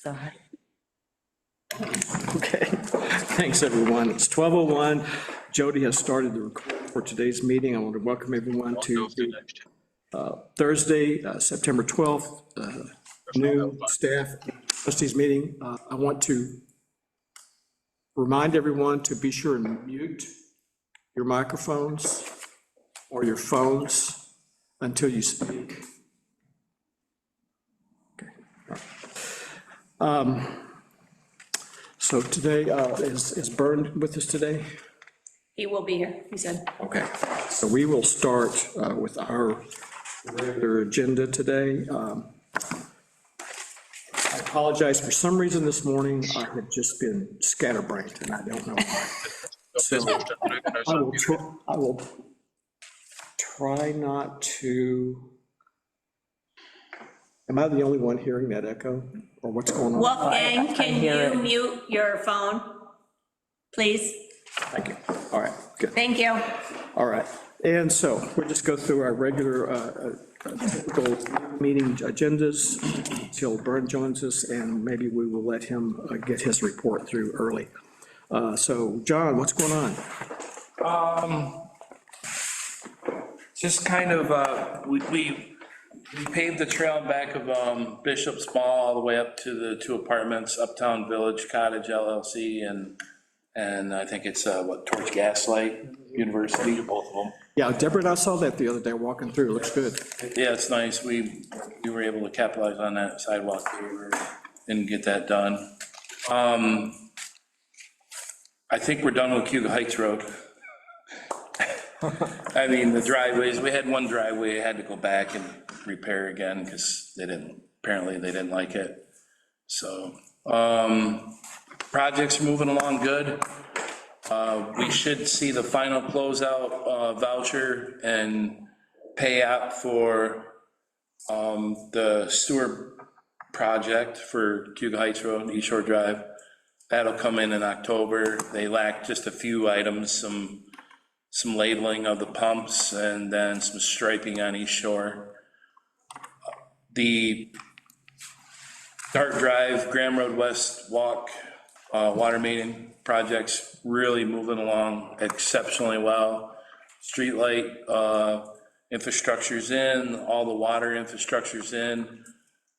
Sorry. Okay, thanks, everyone. It's 12:01. Jody has started the recording for today's meeting. I want to welcome everyone to the Thursday, September 12th, new staff trustees meeting. I want to remind everyone to be sure and mute your microphones or your phones until you speak. Okay. So today, is Bern with us today? He will be here, he said. Okay, so we will start with our regular agenda today. I apologize, for some reason this morning, I have just been scatterbrained, and I don't know why. So I will try not to, am I the only one hearing that echo, or what's going on? Wolfgang, I can hear you it. mute your phone, please? Thank you, all right, good. Thank you. All right, and so we'll just go through our regular typical meeting agendas until Bern joins us, and maybe we will let him get his report through early. So, John, what's going on? Just kind of, we paved the trail in back of Bishop's Mall all the way up to the 2 apartments, Uptown Village Cottage LLC, and I think it's, towards Gaslight University, both of them. Yeah, Deborah and I saw that the other day walking through, it looks good. Yeah, it's nice. We were able to capitalize on that sidewalk paver and get that done. I think we're done with Cuba Heights Road. I mean, the driveways, we had one driveway, I had to go back and repair again because apparently they didn't like it. So, projects moving along good. We should see the final closeout voucher and pay out for the sewer project for Cuba Heights Road, East Shore Drive. That'll come in October. They lack just a few items, some labeling of the pumps and then some striping on East Shore. The Dart Drive, Graham Road West Walk, water main projects really moving along exceptionally well. Streetlight infrastructure's in, all the water infrastructure's in.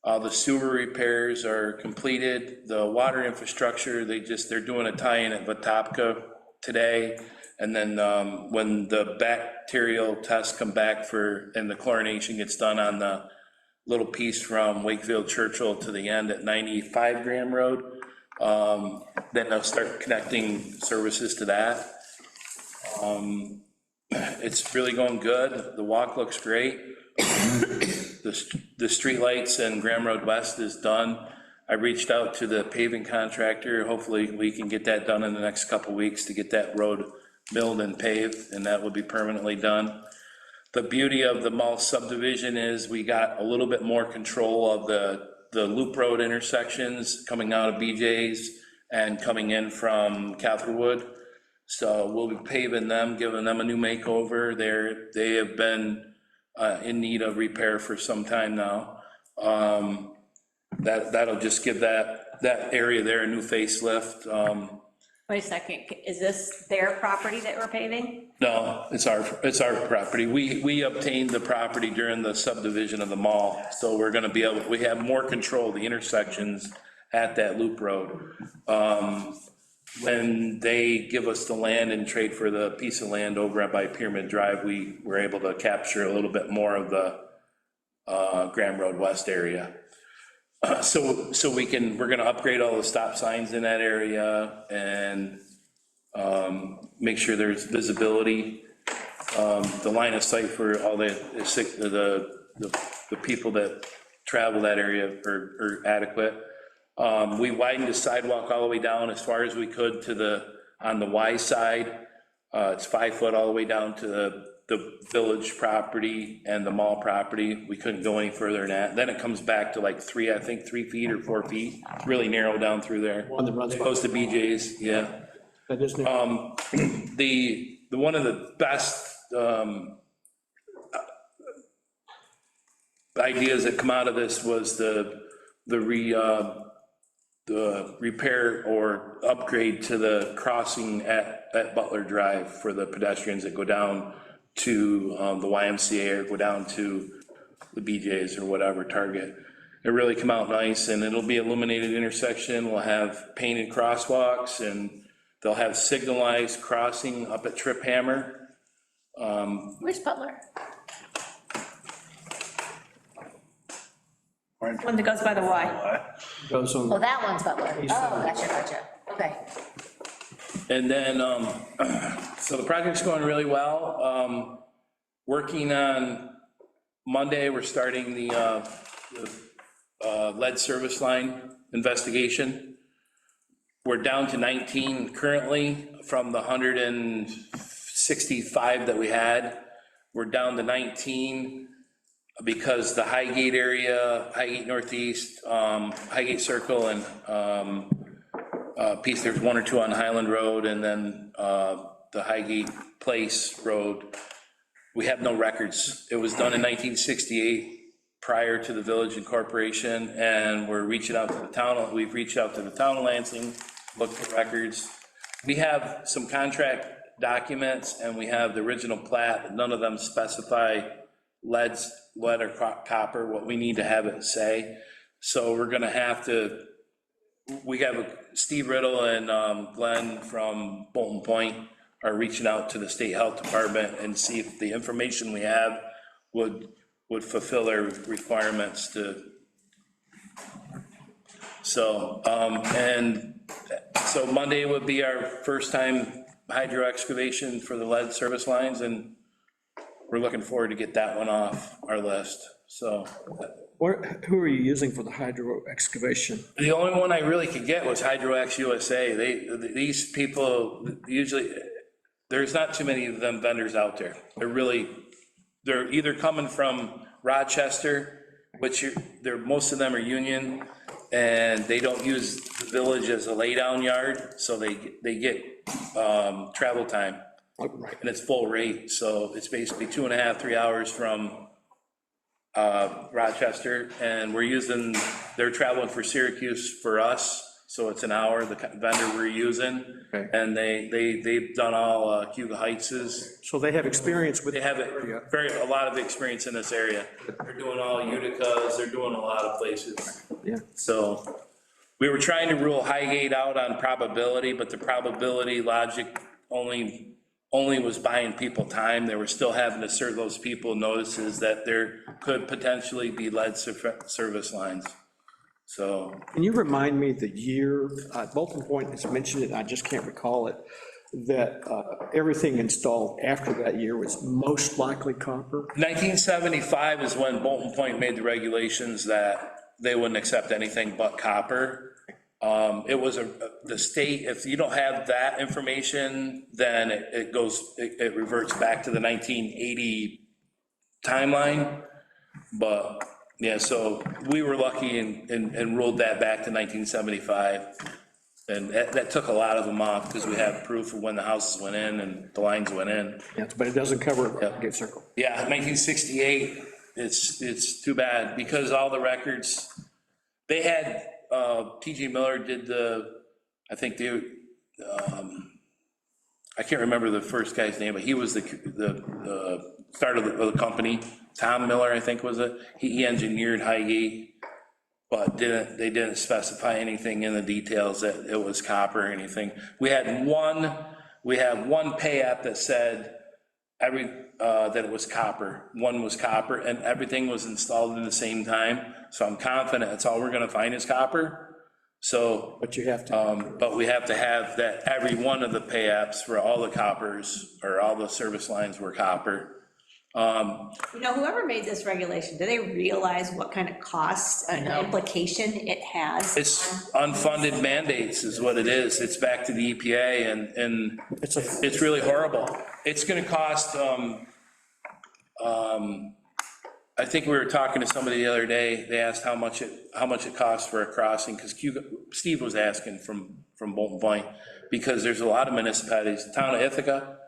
The sewer repairs are completed. The water infrastructure, they're doing a tie-in at Vatopka today. And then when the bacterial tests come back and the chlorination gets done on the little piece from Wakefield Churchill to the end at 95 Graham Road, then they'll start connecting services to that. It's really going good. The walk looks great. The street lights and Graham Road West is done. I reached out to the paving contractor. Hopefully we can get that done in the next couple weeks to get that road milled and paved, and that will be permanently done. The beauty of the mall subdivision is we got a little bit more control of the loop road intersections coming out of BJ's and coming in from Catherwood. So we'll be paving them, giving them a new makeover. They have been in need of repair for some time now. That'll just give that area there a new facelift. Wait a second, is this their property that we're paving? No, it's our property. We obtained the property during the subdivision of the mall, so we're gonna be able, we have more control of the intersections at that loop road. When they give us the land and trade for the piece of land over by Pyramid Drive, we were able to capture a little bit more of the Graham Road West area. So we're gonna upgrade all the stop signs in that area and make sure there's visibility. The line of sight for all the people that travel that area are adequate. We widened the sidewalk all the way down as far as we could to on the Y side. It's 5 foot all the way down to the village property and the mall property. We couldn't go any further than that. Then it comes back to like 3 feet or 4 feet. It's really narrow down through there. One that runs close to BJ's, yeah. That is new. The one of the best ideas that come out of this was the the repair or upgrade to the crossing at Butler Drive for the pedestrians that go down to the YMCA or go down to the BJ's or whatever, Target. It really come out nice, and it'll be illuminated intersection. We'll have painted crosswalks, and they'll have signalized crossing up at Trip Hammer. Where's Butler? One that goes by the Y. Goes on. Oh, that one's Butler. Oh, gotcha. Okay. And then, so the project's going really well. Working on Monday, we're starting the lead service line investigation. We're down to 19 currently from the 165 that we had. We're down to 19 because the Highgate area, Highgate Northeast, Highgate Circle, and piece, there's one or two on Highland Road, and then the Highgate Place Road. We have no records. It was done in 1968 prior to the village incorporation, and we're reaching out to the town. We've reached out to the town of Lansing, looked for records. We have some contract documents, and we have the original plat. None of them specify lead or copper, what we need to have it say. So we're gonna have to, we have Steve Riddle and Glenn from Bolton Point are reaching out to the state health department and see if the information we have would fulfill their requirements to. So, and so Monday would be our first time hydro excavation for the lead service lines, and we're looking forward to get that one off our list, so. Who are you using for the hydro excavation? The only one I really could get was HydroX USA. These people, usually, there's not too many of them vendors out there. They're either coming from Rochester, which most of them are union, and they don't use the village as a laydown yard, so they get travel time. Right. And it's full rate, so it's basically 2.5, 3 hours from Rochester, and they're traveling for Syracuse for us, so it's an hour, the vendor we're using. Okay. And they've done all Cuba Heights's. So they have experience with. They have a lot of experience in this area. They're doing all Uticas, they're doing a lot of places. Yeah. So we were trying to rule Highgate out on probability, but the probability logic only was buying people time. They were still having to serve those people notices that there could potentially be lead service lines. So. Can you remind me the year, Bolton Point has mentioned it, I just can't recall it, that everything installed after that year was most likely copper? 1975 is when Bolton Point made the regulations that they wouldn't accept anything but copper. It was the state, if you don't have that information, then it reverts back to the 1980 timeline. But yeah, so we were lucky and ruled that back to 1975. And that took a lot of them off because we have proof of when the houses went in and the lines went in. Yes, but it doesn't cover Gate Circle. Yeah, 1968, it's too bad because all the records, they had, T.J. Miller did I can't remember the first guy's name, but he was the start of the company. Tom Miller, I think was it. He engineered Highgate, but they didn't specify anything in the details that it was copper or anything. We have one pay app that said that it was copper. One was copper, and everything was installed at the same time. So I'm confident that's all we're gonna find is copper. So, But you have to. but we have to have that every one of the pay apps for all the coppers or all the service lines were copper. Whoever made this regulation, do they realize what kind of cost and implication it has? It's unfunded mandates is what it is. It's back to the EPA, and it's really horrible. It's gonna cost, I think we were talking to somebody the other day, they asked how much it costs for a crossing, because Steve was asking from Bolton Point, because there's a lot of municipalities, the town of Ithaca,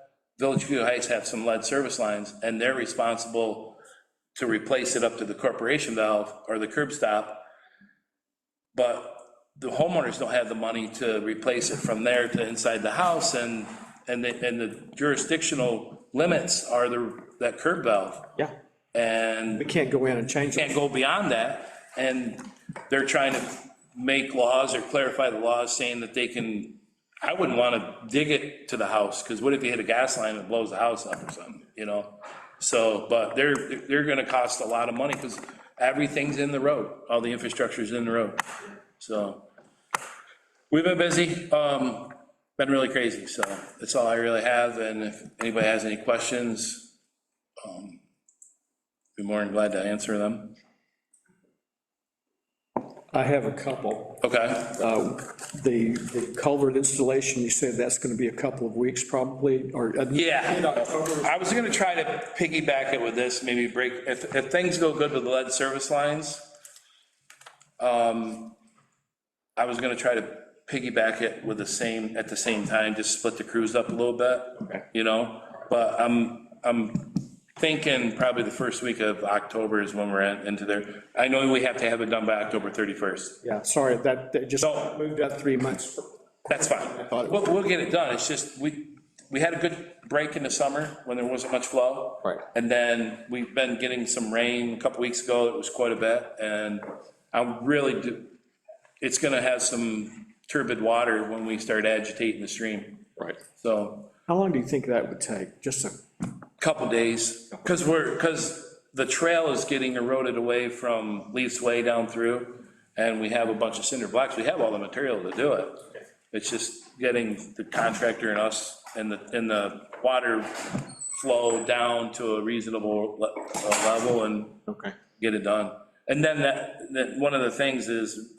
Village of Cuba Heights have some lead service lines, and they're responsible to replace it up to the corporation valve or the curb stop. But the homeowners don't have the money to replace it from there to inside the house, and the jurisdictional limits are that curb valve. Yeah, And we can't go in and change it. can't go beyond that, and they're trying to make laws or clarify the laws saying that they can, I wouldn't want to dig it to the house, because what if you hit a gas line and it blows the house up or something, you know? So, but they're gonna cost a lot of money, because everything's in the road, all the infrastructure's in the road, so. We've been busy, been really crazy, so that's all I really have, and if anybody has any questions, be more than glad to answer them. I have a couple. Okay. The culvert installation, you said that's going to be a couple of weeks probably, or? Yeah, I was gonna try to piggyback it with this, maybe break, if things go good with the lead service lines, I was gonna try to piggyback it with at the same time, just split the crews up a little bit. Okay. You know, but I'm thinking probably the first week of October is when we're into there. I know we have to have it done by October 31st. Yeah, sorry, that just No. moved out 3 months. That's fine. thought it was- We'll get it done. It's just, we had a good break in the summer when there wasn't much flow. Right. And then we've been getting some rain a couple weeks ago. It was quite a bit. And I'm really, it's gonna have some turbid water when we start agitating the stream. Right. So, How long do you think that would take? Just a, couple days, because the trail is getting eroded away from Leaf's Way down through, and we have a bunch of cinder blocks. We have all the material to do it. It's just getting the contractor and us and the water flow down to a reasonable level and okay. get it done. And then that one of the things is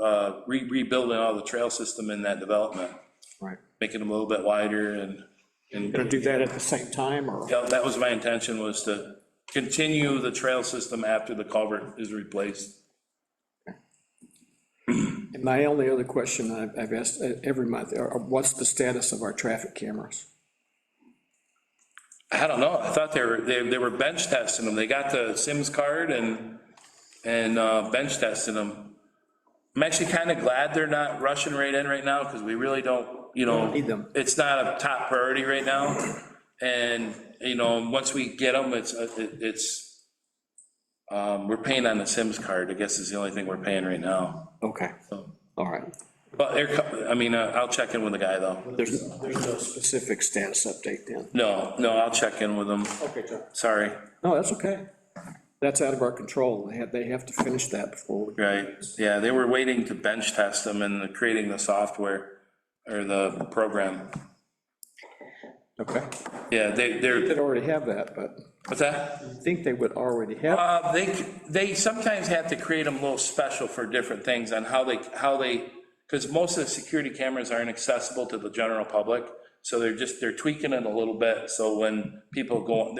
rebuilding all the trail system in that development, Right. making them a little bit wider and. Going to do that at the same time, or? Yeah, that was my intention, was to continue the trail system after the culvert is replaced. And my only other question I've asked every month, what's the status of our traffic cameras? I don't know, I thought they were bench testing them. They got the Sims card and bench testing them. I'm actually kind of glad they're not rushing right in right now, because we really don't, you know, Need them. it's not a top priority right now. And, you know, once we get them, we're paying on the Sims card, I guess is the only thing we're paying right now. Okay, So, all right. but I'll check in with the guy though. There's no specific status update then? No, I'll check in with them. Okay, John. Sorry, No, that's okay. That's out of our control. They have to finish that before we. right, yeah, they were waiting to bench test them and creating the software or the program. Okay. Yeah, they're, They'd already have that, but what's that? I think they would already have. They sometimes have to create them a little special for different things on how they, because most of the security cameras aren't accessible to the general public, so they're tweaking it a little bit, so when people go,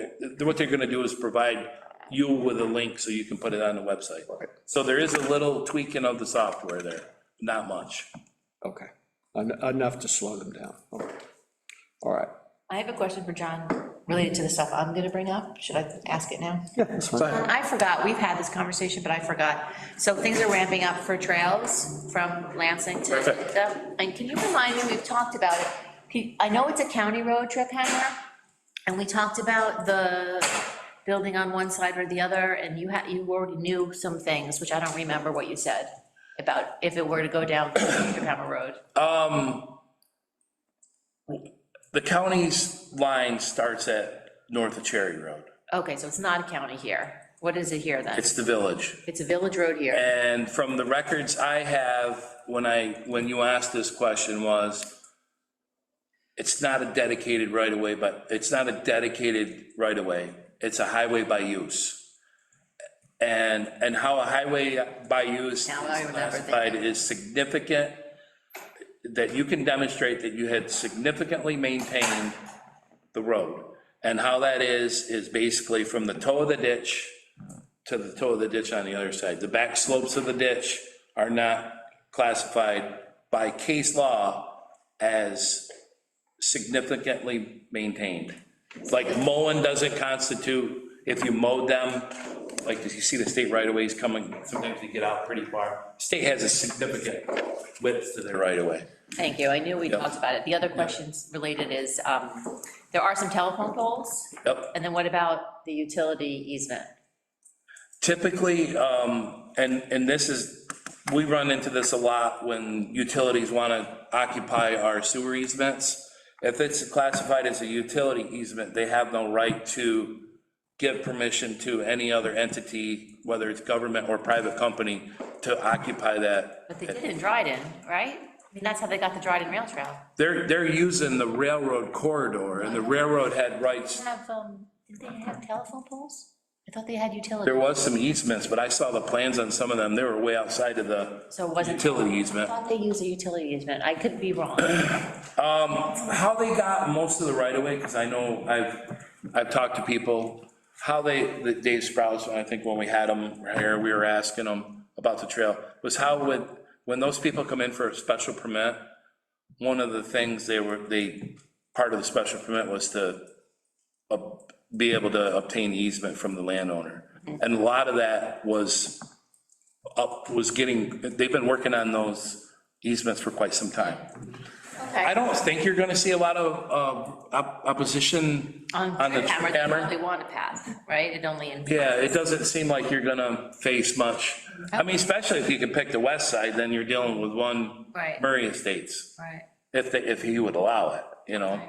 what they're gonna do is provide you with a link so you can put it on the website. Right. So there is a little tweaking of the software there, not much. Okay, enough to slow them down. Okay. All right. I have a question for John related to the stuff I'm gonna bring up. Should I ask it now? Yeah, that's fine. I forgot, we've had this conversation, but I forgot. So things are ramping up for trails from Lansing to, Perfect. and can you remind me, we've talked about it. I know it's a county road, Trip Hanger, and we talked about the building on one side or the other, and you already knew some things, which I don't remember what you said about if it were to go down Trip Hammer Road. The county's line starts at north of Cherry Road. Okay, so it's not a county here. What is it here then? It's the village. It's a village road here. And from the records I have, when you asked this question was, it's not a dedicated right of way, but it's not a dedicated right of way. It's a highway by use. And how a highway by use is Now I remember classified is significant, that you can demonstrate that you had significantly maintained the road. And how that is basically from the toe of the ditch to the toe of the ditch on the other side. The back slopes of the ditch are not classified by case law as significantly maintained. Like mowing doesn't constitute if you mowed them, like, you see the state right-of-ways coming, sometimes they get out pretty far. State has a significant width to their right-of-way. Thank you, I knew we Yep. talked about it. The other questions related is, there are some telephone poles, Yep. and then what about the utility easement? Typically, and this is, we run into this a lot when utilities want to occupy our sewer easements. If it's classified as a utility easement, they have no right to give permission to any other entity, whether it's government or private company, to occupy that. But they did in Dryden, right? I mean, that's how they got the Dryden Rail Trail. They're using the railroad corridor, and the railroad had rights. Did they have telephone poles? I thought they had utility. There was some easements, but I saw the plans on some of them, they were way outside of the So it wasn't. utility I easement. thought they used a utility easement, I could be wrong. How they got most of the right of way, because I know I've talked to people, how the Dave Sprouse, I think when we had him here, we were asking them about the trail, was how when those people come in for a special permit, one of the things part of the special permit was to be able to obtain easement from the landowner. And a lot of that was they've been working on those easements for quite some time. I Okay. don't think you're gonna see a lot of opposition on the Camera, they camera. only want a path, right? It only. Yeah, it doesn't seem like you're gonna face much. I mean, especially if you can pick the west side, then you're dealing with one Right. Murray Estates, Right. if he would allow it, you know?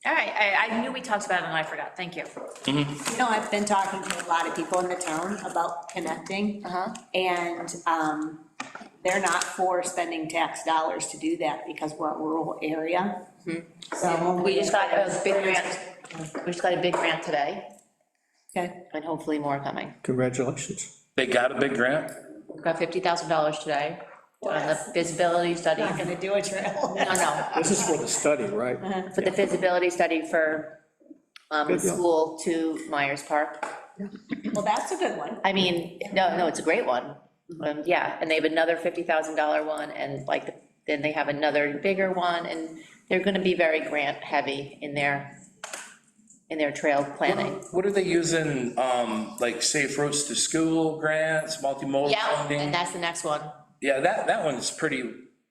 All right, I knew we talked about it and I forgot, thank you. You know, I've been talking to a lot of people in the town about connecting. And they're not for spending tax dollars to do that because we're a rural area. So. We just got a big grant, today, Okay, and hopefully more coming. Congratulations. They got a big grant? We got $50,000 today on the feasibility study. not gonna do a trail. No, This is for the study, right? for the feasibility study for the Good deal. school to Myers Park. Well, that's a good one. I mean, no, it's a great one. Yeah, and they have another $50,000 one, and then they have another bigger one, and they're gonna be very grant heavy in their trail planning. What are they using, like Safe Routes to School grants, multimodal Yeah, and funding? that's the next one. Yeah, that one's pretty,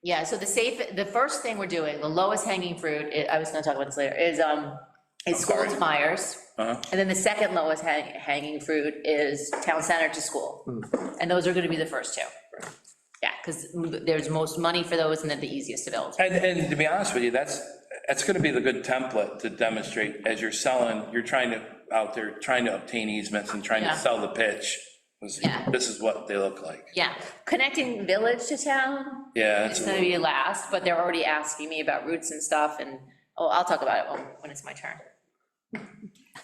Yeah, so the first thing we're doing, the lowest hanging fruit, I was gonna talk about this later, is school to Myers. And then the second lowest hanging fruit is town center to school. And those are gonna be the first two. Yeah, because there's most money for those and they're the easiest to build. and to be honest with you, that's gonna be the good template to demonstrate as you're selling, you're trying to obtain easements and trying Yeah. to sell the pitch. Yeah. This is what they look like. Yeah, connecting village to town Yeah, is gonna be last, but they're already asking me about routes and stuff, and, I'll talk about it when it's my turn.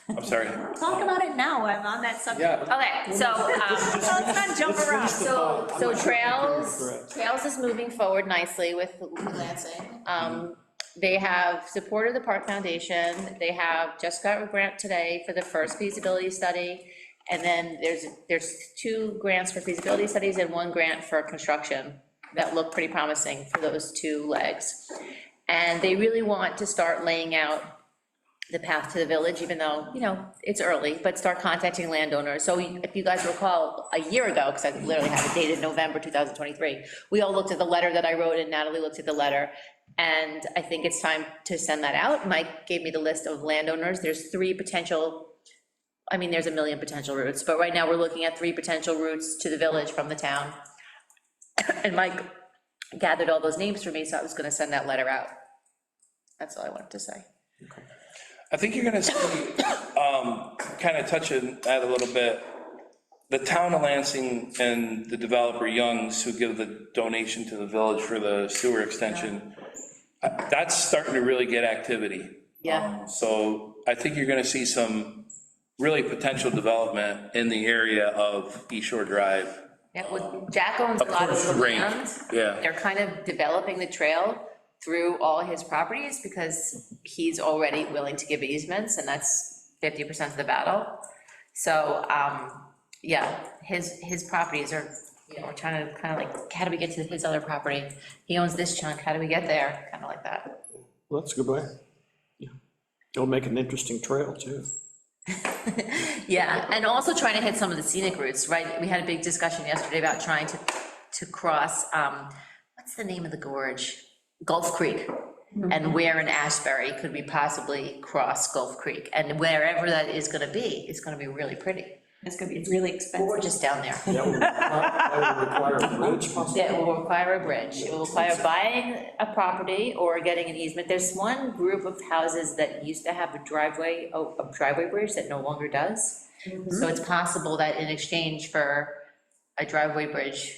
I'm sorry. Talk about it now, I'm on that subject. Okay, so, Let's not jump around. So Trails is moving forward nicely with Lansing. They have supported the Park Foundation, they have just got a grant today for the first feasibility study, and then there's 2 grants for feasibility studies and 1 grant for construction that look pretty promising for those 2 legs. And they really want to start laying out the path to the village, even though, it's early, but start contacting landowners. So if you guys recall, a year ago, because I literally have it dated November 2023, we all looked at the letter that I wrote, and Natalie looked at the letter, and I think it's time to send that out. Mike gave me the list of landowners. There's 3 potential, there's a million potential routes, but right now we're looking at 3 potential routes to the village from the town. And Mike gathered all those names for me, so I was gonna send that letter out. That's all I wanted to say. I think you're gonna see, kind of touching that a little bit, the town of Lansing and the developer Youngs, who give the donation to the village for the sewer extension, that's starting to really get activity. Yeah. So I think you're gonna see some really potential development in the area of East Shore Drive. Yeah, well, Jack owns a lot of the Range, land. yeah. They're kind of developing the trail through all his properties because he's already willing to give easements, and that's 50% of the battle. So, yeah, his properties are, we're trying to kind of like, how do we get to his other property? He owns this chunk, how do we get there? Kind of like that. Well, that's a good way. Yeah. It'll make an interesting trail, too. Yeah, and also trying to hit some of the scenic routes, right? We had a big discussion yesterday about trying to cross, what's the name of the gorge? Gulf Creek. And where in Ashbury could we possibly cross Gulf Creek? And wherever that is gonna be, it's gonna be really pretty. It's gonna be really expensive. Gorgeous down there. That would require a bridge possibly? It will require a bridge. It will require buying a property or getting an easement. There's one group of houses that used to have a driveway bridge that no longer does. So it's possible that in exchange for a driveway bridge,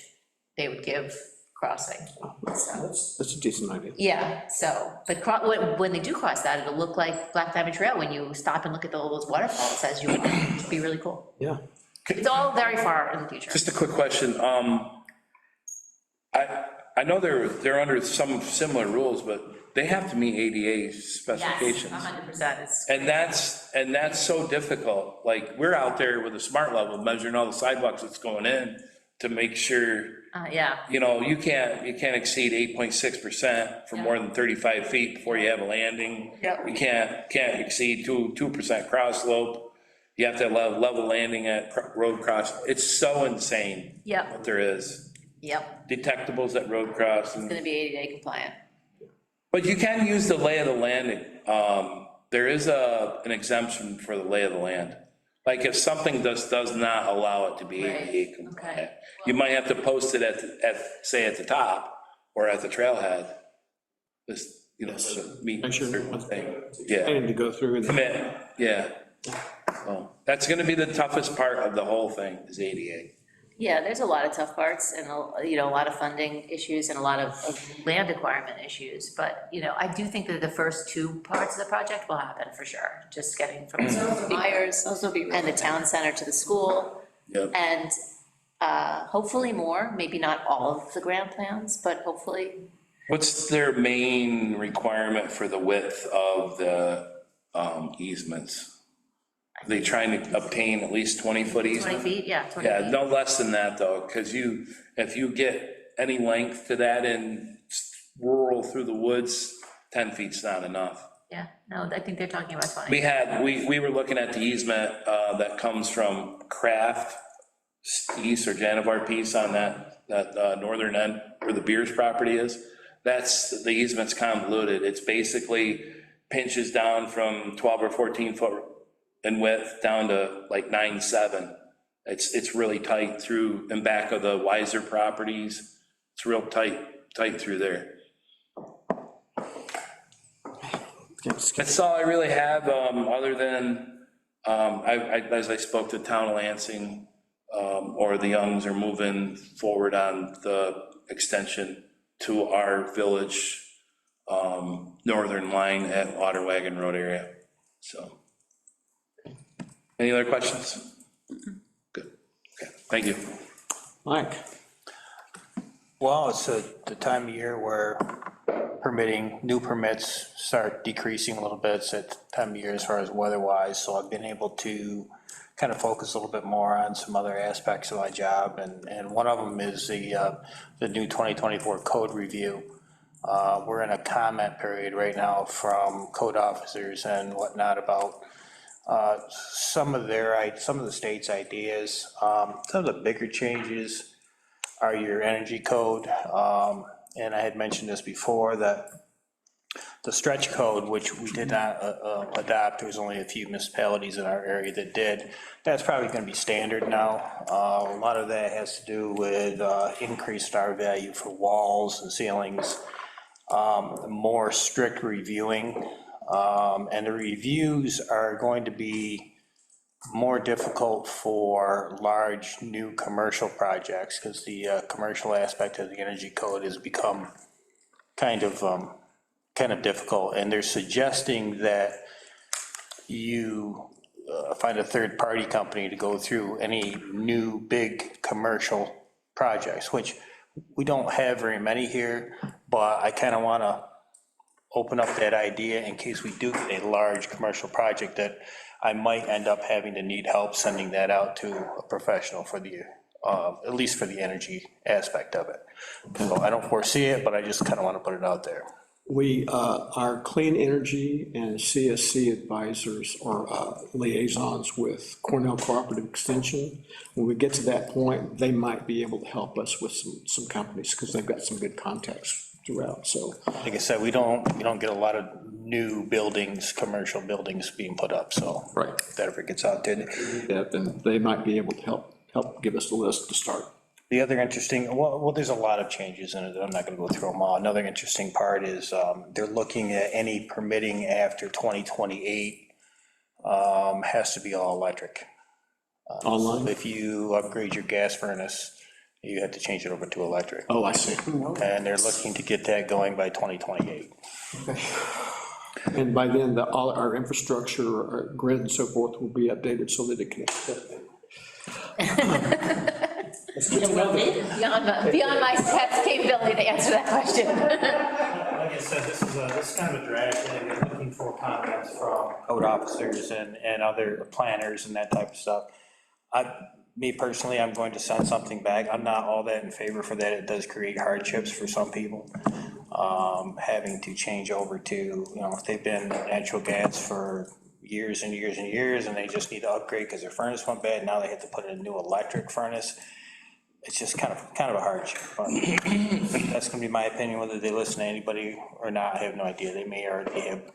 they would give crossing. So, That's a decent idea. yeah, so, but when they do cross that, it'll look like Black Diamond Trail when you stop and look at all those waterfalls as you would, it should be really cool. Yeah. It's all very far in the future. Just a quick question. I know they're under some similar rules, but they have to meet ADA specifications. Yes, 100%. It's, And that's so difficult. Like, we're out there with a smart level measuring all the sidewalks that's going in to make sure, yeah, you know, you can't exceed 8.6% for more than 35 feet before you have a landing. Yep. You can't exceed 2% cross slope. You have to have level landing at road cross. It's so insane. Yep. What there is. yep, Detectables at road crossing. it's gonna be ADA compliant. But you can use the lay of the land. There is an exemption for the lay of the land. Like if something does not allow it to be Right, ADA compliant, okay. you might have to post it say at the top or at the trailhead. Just, you know, sort of meet a Sure. certain thing. Yeah, And to go through and. commit, yeah. So that's gonna be the toughest part of the whole thing is ADA. Yeah, there's a lot of tough parts and, a lot of funding issues and a lot of land acquirement issues. But, I do think that the first two parts of the project will happen for sure. Just getting from Myers Those will be really and the town center to the school. Yep. And hopefully more, maybe not all of the grand plans, but hopefully, What's their main requirement for the width of the easements? Are they trying to obtain at least 20-foot 20 easement? feet, yeah, 20 Yeah, feet. no less than that, though, because if you get any length to that in rural through the woods, 10 feet's not enough. Yeah, no, I think they're talking about 20. We were looking at the easement that comes from Kraft East or Janivar Piece on that northern end where the Beers property is. The easement's convoluted. It's basically pinches down from 12 or 14 foot in width down to like 9.7. It's really tight through and back of the Weiser properties. It's real tight through there. That's all I really have, other than, as I spoke to Town of Lansing, or the Youngs are moving forward on the extension to our village, northern line at Water Wagon Road area, so. Any other questions? Good, okay, thank you. Mike? Well, it's the time of year where new permits start decreasing a little bit. It's that time of year as far as weather-wise, so I've been able to kind of focus a little bit more on some other aspects of my job, and one of them is the new 2024 code review. We're in a comment period right now from code officers and whatnot about some of the state's ideas. Some of the bigger changes are your energy code, and I had mentioned this before, that the stretch code, which we did not adopt, there was only a few municipalities in our area that did, that's probably gonna be standard now. A lot of that has to do with increased R value for walls and ceilings, more strict reviewing, and the reviews are going to be more difficult for large new commercial projects, because the commercial aspect of the energy code has become kind of difficult, and they're suggesting that you find a third-party company to go through any new big commercial projects, which we don't have very many here, but I kind of want to open up that idea in case we do get a large commercial project that I might end up having to need help sending that out to a professional for the, at least for the energy aspect of it. So I don't foresee it, but I just kind of want to put it out there. Our clean energy and CSC advisors are liaisons with Cornell Cooperative Extension. When we get to that point, they might be able to help us with some companies, because they've got some good contacts throughout, so. Like I said, we don't get a lot of new buildings, commercial buildings being put up, so. Right. If that ever gets out there. Yeah, then they might be able to help give us the list to start. The other interesting, well, there's a lot of changes in it, I'm not gonna go through them all. Another interesting part is, they're looking at any permitting after 2028, has to be all electric. Online? If you upgrade your gas furnace, you have to change it over to electric. Oh, I see. And they're looking to get that going by 2028. And by then, all our infrastructure, our grid and so forth will be updated so that it can accept it. Beyond my staff's capability to answer that question. Like I said, this is kind of a draft, and we're looking for comments from code officers and other planners and that type of stuff. Me personally, I'm going to send something back. I'm not all that in favor for that. It does create hardships for some people. Having to change over to, if they've been natural gas for years and years and years, and they just need to upgrade because their furnace went bad, now they have to put in a new electric furnace. It's just kind of a hardship, but that's gonna be my opinion. Whether they listen to anybody or not, I have no idea. They may already have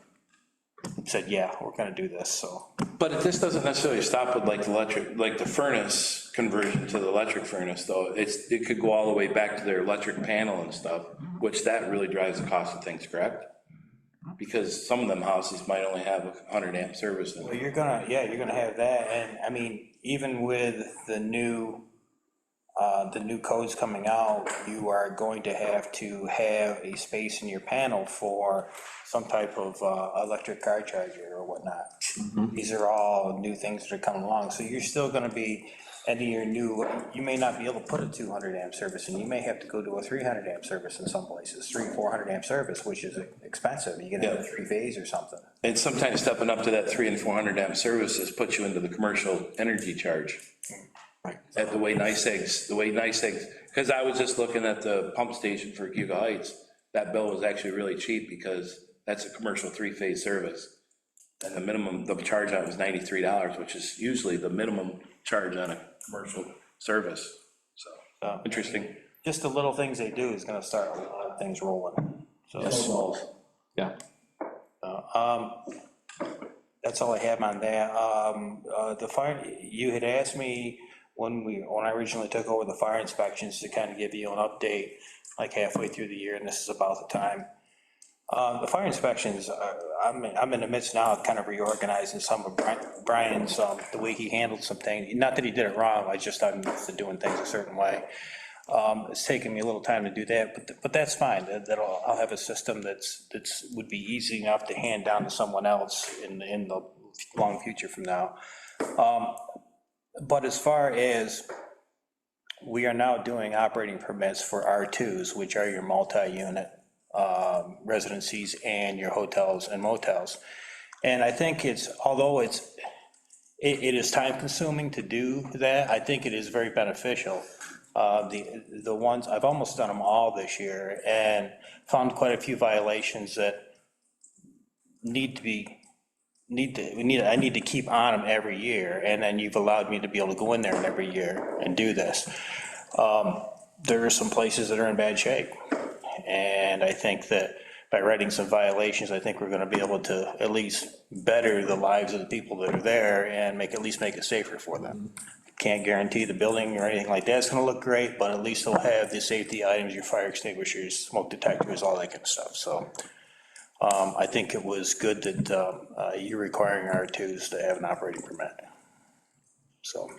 said, yeah, we're gonna do this, so. But this doesn't necessarily stop with like the electric, like the furnace conversion to the electric furnace, though. It could go all the way back to their electric panel and stuff, which that really drives the cost of things, correct? Because some of them houses might only have 100 amp service in Well, it. you're gonna have that, and I mean, even with the new codes coming out, you are going to have a space in your panel for some type of electric car charger or whatnot. These are all new things that are coming along, so you're still gonna be, you may not be able to put a 200 amp service in, you may have to go to a 300 amp service in some places, 400 amp service, which is expensive. You can have a 3-phase or something. And sometimes stepping up to that 300 and 400 amp services puts you into the commercial energy charge. At the way NICEAG's, because I was just looking at the pump station for Cuba Heights, that bill was actually really cheap because that's a commercial 3-phase service. And the charge on it was $93, which is usually the minimum charge on a commercial service. So, interesting. Just the little things they do is gonna start a lot of things rolling, so. Yeah. That's all I have on that. The fire, you had asked me when I originally took over the fire inspections to kind of give you an update, like halfway through the year, and this is about the time. The fire inspections, I'm in the midst now of kind of reorganizing some of Brian's, the way he handled some things. Not that he did it wrong, I'm used to doing things a certain way. It's taken me a little time to do that, but that's fine. I'll have a system that's would be easy enough to hand down to someone else in the long future from now. But as far as, we are now doing operating permits for R2s, which are your multi-unit residencies and your hotels and motels. And I think although it is time consuming to do that, I think it is very beneficial. The ones, I've almost done them all this year and found quite a few violations that I need to keep on them every year, and then you've allowed me to be able to go in there every year and do this. There are some places that are in bad shape, and I think that by writing some violations, I think we're gonna be able to at least better the lives of the people that are there and at least make it safer for them. Can't guarantee the building or anything like that's gonna look great, but at least they'll have the safety items, your fire extinguishers, smoke detectors, all that kind of stuff, so. I think it was good that you're requiring R2s to have an operating permit. So,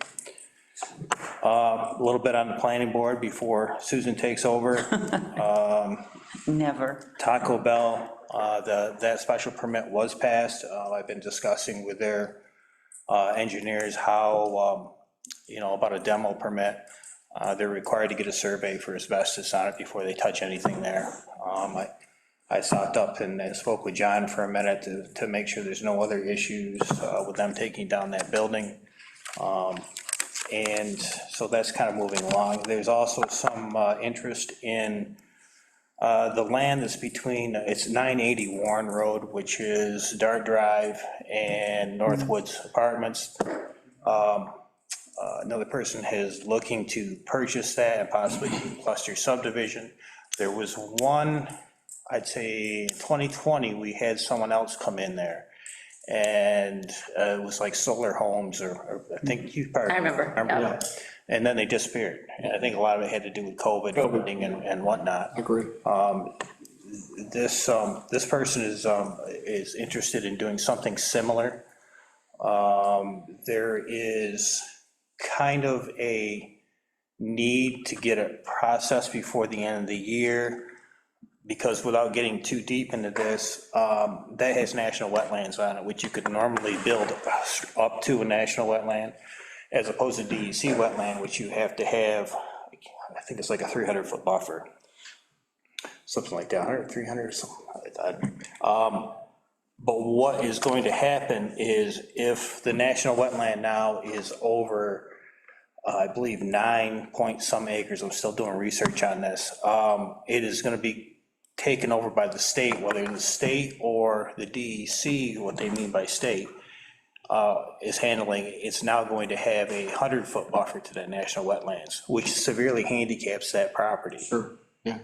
a little bit on the planning board before Susan takes over. Never. Taco Bell, that special permit was passed. I've been discussing with their engineers how, about a demo permit. They're required to get a survey for asbestos on it before they touch anything there. I stopped up and spoke with John for a minute to make sure there's no other issues with them taking down that building. And so that's kind of moving along. There's also some interest in The land that's between, it's 980 Warren Road, which is Dart Drive and Northwoods Apartments. Another person is looking to purchase that and possibly do cluster subdivision. There was one, I'd say, in 2020, we had someone else come in there. And it was like solar homes, or I think you probably. I remember, yeah. that. And then they disappeared. And I think a lot of it had to do with COVID funding and whatnot. Agree. This person is interested in doing something similar. There is kind of a need to get a process before the end of the year, because without getting too deep into this, that has national wetlands on it, which you could normally build up to a national wetland, as opposed to DEC wetland, which you have to have, I think it's like a 300-foot buffer. Something like that, 100, 300, something like that. But what is going to happen is if the national wetland now is over, I believe 9 point some acres, I'm still doing research on this, it is gonna be taken over by the state, whether the state or the DEC, what they mean by state, is handling, it's now going to have a 100-foot buffer to the national wetlands, which severely handicaps that property. Sure, yeah.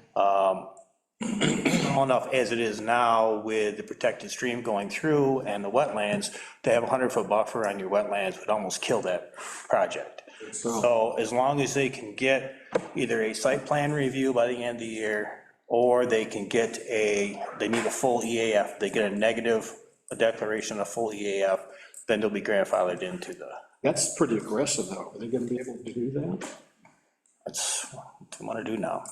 Small enough as it is now with the protected stream going through and the wetlands, to have a 100-foot buffer on your wetlands would almost kill that project. So as long as they can get either a site plan review by the end of the year, or they can get they need a full EAF, they get a declaration of full EAF, then they'll be grandfathered into the, That's pretty aggressive, though. Are they gonna be able to do that? that's what they want to do now.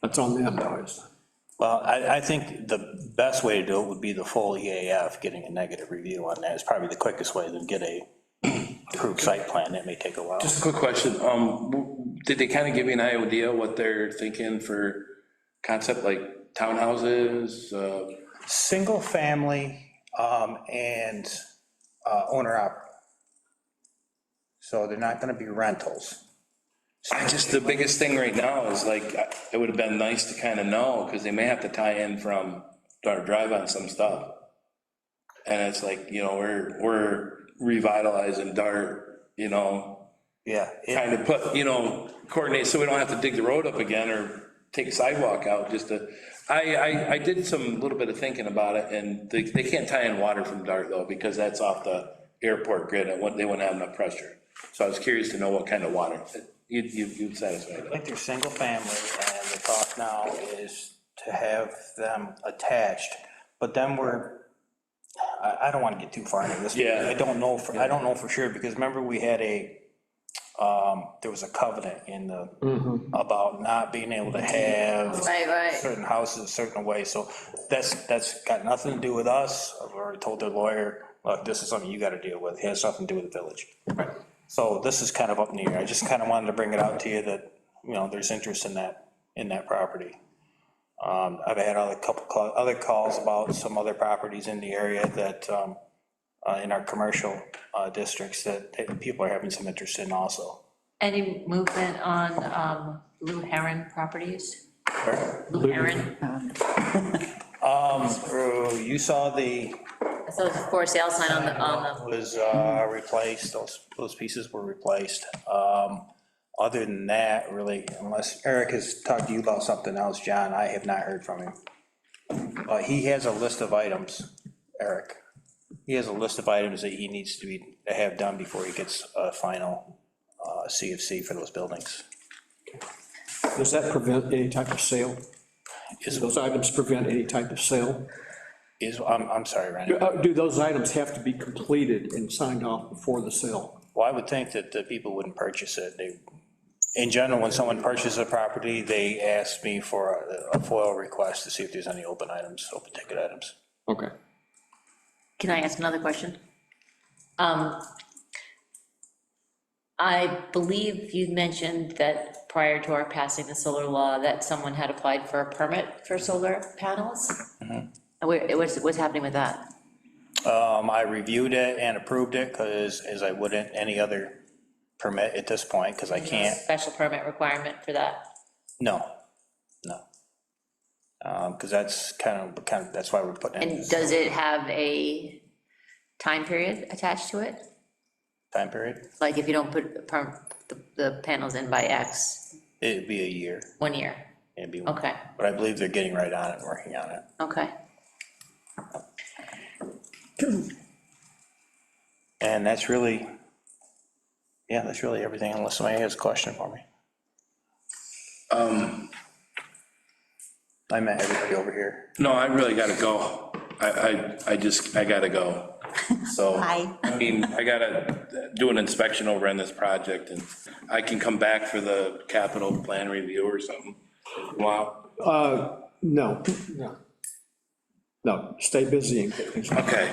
That's on them, though, isn't it? Well, I think the best way to do it would be the full EAF, getting a negative review on that is probably the quickest way to get a approved site plan. That may take a while. Just a quick question, did they kind of give you an idea what they're thinking for concept, like townhouses? Single family and owner operator. So they're not gonna be rentals. The biggest thing right now is like, it would have been nice to kind of know, because they may have to tie in from Dart Drive on some stuff. And it's like, we're revitalizing Dart, Yeah. kind of put, coordinate, so we don't have to dig the road up again or take a sidewalk out, just to, I did some little bit of thinking about it, and they can't tie in water from Dart though, because that's off the airport grid, and they wouldn't have enough pressure. So I was curious to know what kind of water you'd satisfy I that. think they're single family, and the thought now is to have them attached, but then I don't want to get too far into this. Yeah. I don't know for sure, because remember we had there was a covenant in about not being able to have Right. certain houses a certain way, so that's got nothing to do with us. I've already told their lawyer, look, this is something you gotta deal with, it has nothing to do with the village. So this is kind of up in the air, I just kind of wanted to bring it out to you that, there's interest in that property. I've had a couple other calls about some other properties in the area that, in our commercial districts, that people are having some interest in also. Any movement on Blue Heron properties? Blue Heron? You saw the, I saw the for sale sign on the, was replaced, those pieces were replaced. Other than that, really, unless Eric has talked to you about something else, John, I have not heard from him. He has a list of items, Eric. He has a list of items that he needs to have done before he gets a final CFC for those buildings. Does that prevent any type of sale? Do those items prevent any type of sale? I'm sorry, Randy. Do those items have to be completed and signed off before the sale? Well, I would think that the people wouldn't purchase it. In general, when someone purchases a property, they ask me for a FOIL request to see if there's any open items, open ticket items. Okay. can I ask another question? I believe you mentioned that prior to our passing the solar law, that someone had applied for a permit for solar panels? What's happening with that? I reviewed it and approved it, because as I wouldn't any other permit at this point, because I can't, Special permit requirement for that? no. Because that's kind of, that's why we're putting in And this does it have a time period attached to it? time period. Like if you don't put the panels in by X, It'd be a year, 1 year? it'd be. Okay, But I believe they're getting right on it, working on it. okay. And that's really, yeah, that's really everything, unless somebody has a question for me. I met everybody over here. No, I really gotta go. I gotta go. So, Bye. I mean, I gotta do an inspection over on this project, and I can come back for the capital plan review or something. Wow, No, no. No, stay busy and get things. okay.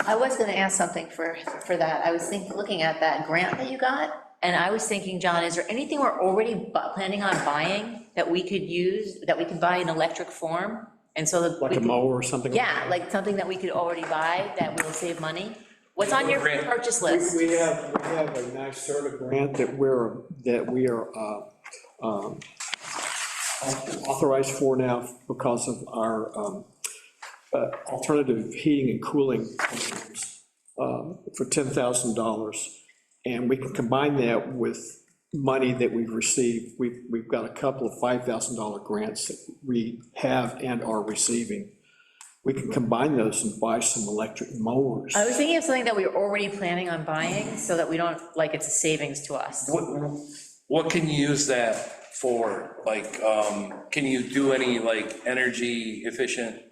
I was gonna ask something for that. I was thinking, looking at that grant that you got, and I was thinking, John, is there anything we're already planning on buying that we could use, that we could buy in electric form? And so that. Like we a could- mower or something? Yeah, like something that we could already buy that will save money? What's on your Grant. purchase list? We have a NYSERDA grant that we are authorized for now because of our alternative heating and cooling programs, for $10,000. And we can combine that with money that we've received. We've got a couple of $5,000 grants that we have and are receiving. We can combine those and buy some electric mowers. I was thinking of something that we were already planning on buying, so that we don't, like, it's a savings to us. What can you use that for? Like, can you do any, like, energy efficient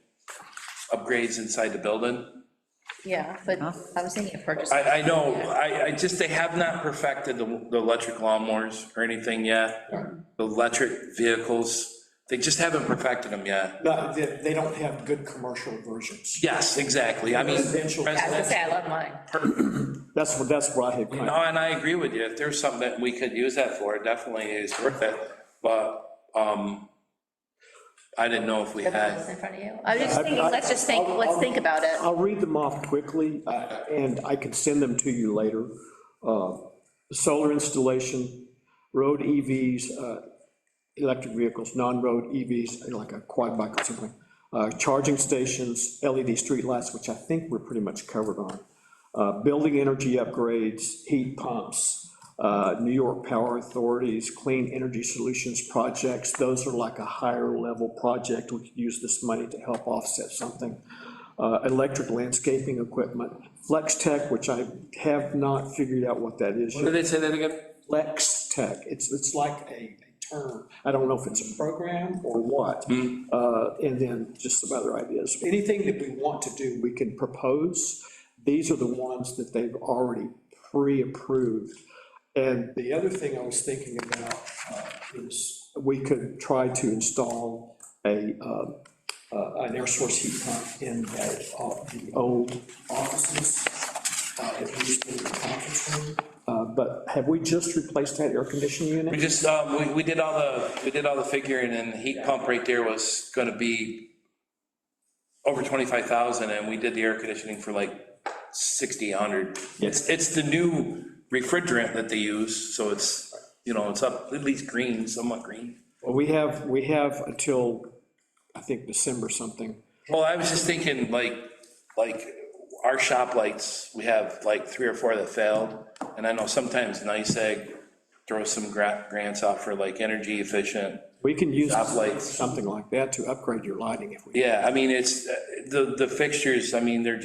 upgrades inside the building? Yeah, but I was thinking of purchase. I know, I just, they have not perfected the electric lawnmowers or anything yet. The electric vehicles, they just haven't perfected them yet. No, they don't have good commercial versions. Yes, exactly, I mean. Residential. I was gonna say, I love mine. That's what I had. No, and I agree with you, if there's something that we could use that for, it definitely is worth it, but, I didn't know if we had. In front of you? I was just thinking, let's think about it. I'll read them off quickly, and I can send them to you later. Solar installation, road EVs, electric vehicles, non-road EVs, like a quad bike or something, charging stations, LED streetlights, which I think we're pretty much covered on, building energy upgrades, heat pumps, New York Power Authority's Clean Energy Solutions projects. Those are like a higher level project. We could use this money to help offset something. Electric landscaping equipment, Flex Tech, which I have not figured out what that is. What did they say that again? Flex Tech, it's like a term. I don't know if it's a program or what. And then just some other ideas. Anything that we want to do, we can propose. These are the ones that they've already pre-approved. And the other thing I was thinking about is we could try to install an air source heat pump in the old offices, at least in the conference room. But have we just replaced that air conditioning unit? We just, we did all the figuring, and the heat pump right there was gonna be over 25,000, and we did the air conditioning for like 60, 100. It's the new refrigerant that they use, so it's, it's up, at least green, somewhat green. Well, we have until, I think, December something. Well, I was just thinking, like our shop lights, we have like 3 or 4 that failed, and I know sometimes NICEAG throws some grants out for like energy efficient. We can use Shop lights. something like that to upgrade your lighting if we. Yeah, I mean, it's, the fixtures, I mean, they're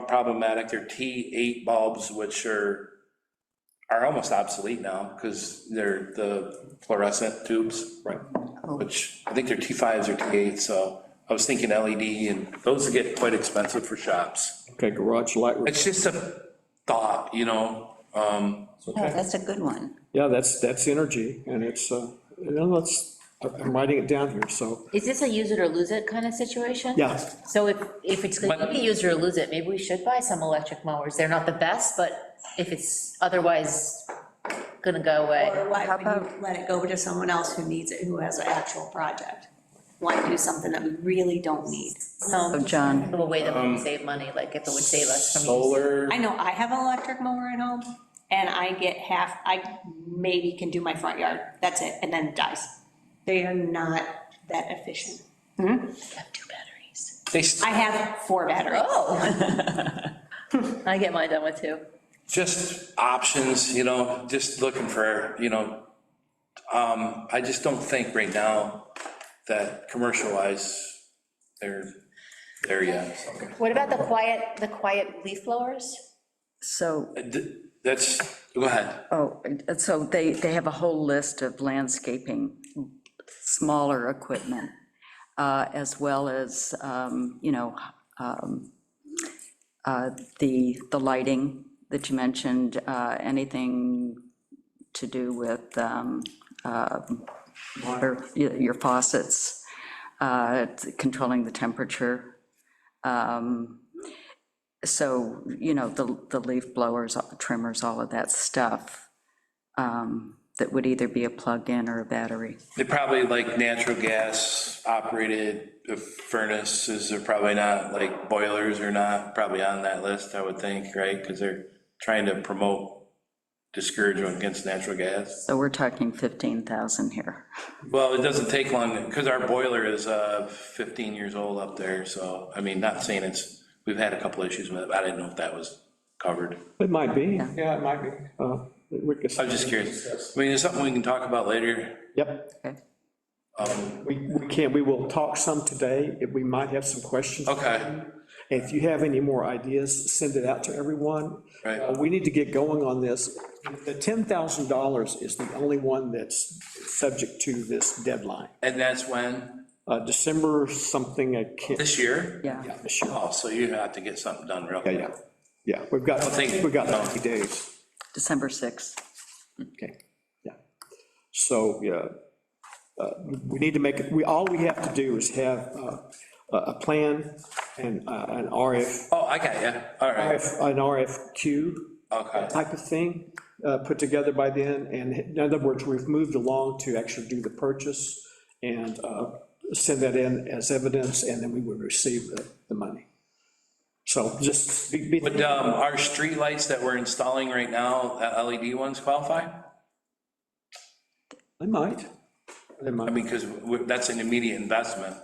problematic, they're T8 bulbs, which are almost obsolete now, because they're the fluorescent tubes. Right. Which, I think they're T5s or T8s, so I was thinking LED, and those get quite expensive for shops. Okay, garage light. It's just a thought, Oh, that's a good one. Yeah, that's energy, and it's, I'm writing it down here, so, Is this a use it or lose it kind of situation? yeah. So if it's going to be use it or lose it, maybe we should buy some electric mowers. They're not the best, but if it's otherwise gonna go away. Or why would you let it go to someone else who needs it, who has an actual project? Why do something that we really don't need? Oh, John, A way that we can save money, like if it would save us from. solar, I know, I have an electric mower at home, and I get I maybe can do my front yard, that's it, and then it dies. They are not that efficient. Have 2 batteries. They, I have 4 batteries. Oh. I get mine done with 2. just options, just looking for, I just don't think right now that commercial-wise, they're there yet. So. What about the quiet leaf blowers? So, That's, go ahead. so they have a whole list of landscaping, smaller equipment, as well as, the lighting that you mentioned, anything to do with water, your faucets, controlling the temperature. So, the leaf blowers, trimmers, all of that stuff, that would either be a plug-in or a battery. They probably like natural gas operated furnaces are probably not, like boilers are not probably on that list, I would think, right? Because they're trying to promote discouragement against natural gas. So we're talking 15,000 here. Well, it doesn't take long, because our boiler is 15 years old up there, so, I mean, not saying we've had a couple issues with it, but I didn't know if that was covered. It might be, yeah, it might be. We could- I was just curious. I mean, it's something we can talk about later. Yep, Okay. we will talk some today, if we might have some questions. Okay, If you have any more ideas, send it out to everyone. Right. We need to get going on this. The $10,000 is the only one that's subject to this deadline. and that's when? December something, I can't. This year? Yeah. Yeah, this year. Oh, so you have to get something done real quick. Yeah, we've got, think- we've got 90 days. December 6th. Okay, yeah. So, yeah, we need to make it, all we have to do is have a plan and an Oh, I got you, all right, an RFQ okay. type of thing put together by then. And in other words, we've moved along to actually do the purchase and send that in as evidence, and then we would receive the money. So just be. Would our streetlights that we're installing right now, LED ones qualify? They might. They I might. mean, because that's an immediate investment.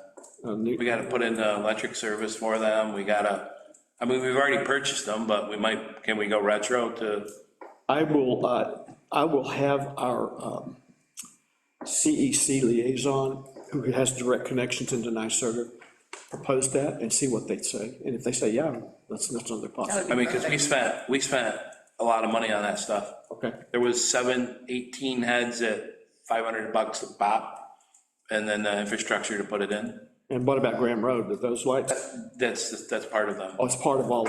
We gotta put in the electric service for them, we've already purchased them, but can we go retro to? I will have our CEC liaison, who has direct connections into NYSERDA, propose that and see what they say. And if they say, yeah, that's another possibility. I mean, because we spent a lot of money on that stuff. Okay, There was 18 heads at $500 a pop, and then the infrastructure to put it in. and what about Graham Road, are those lights? That's part of them, Oh, it's part of all,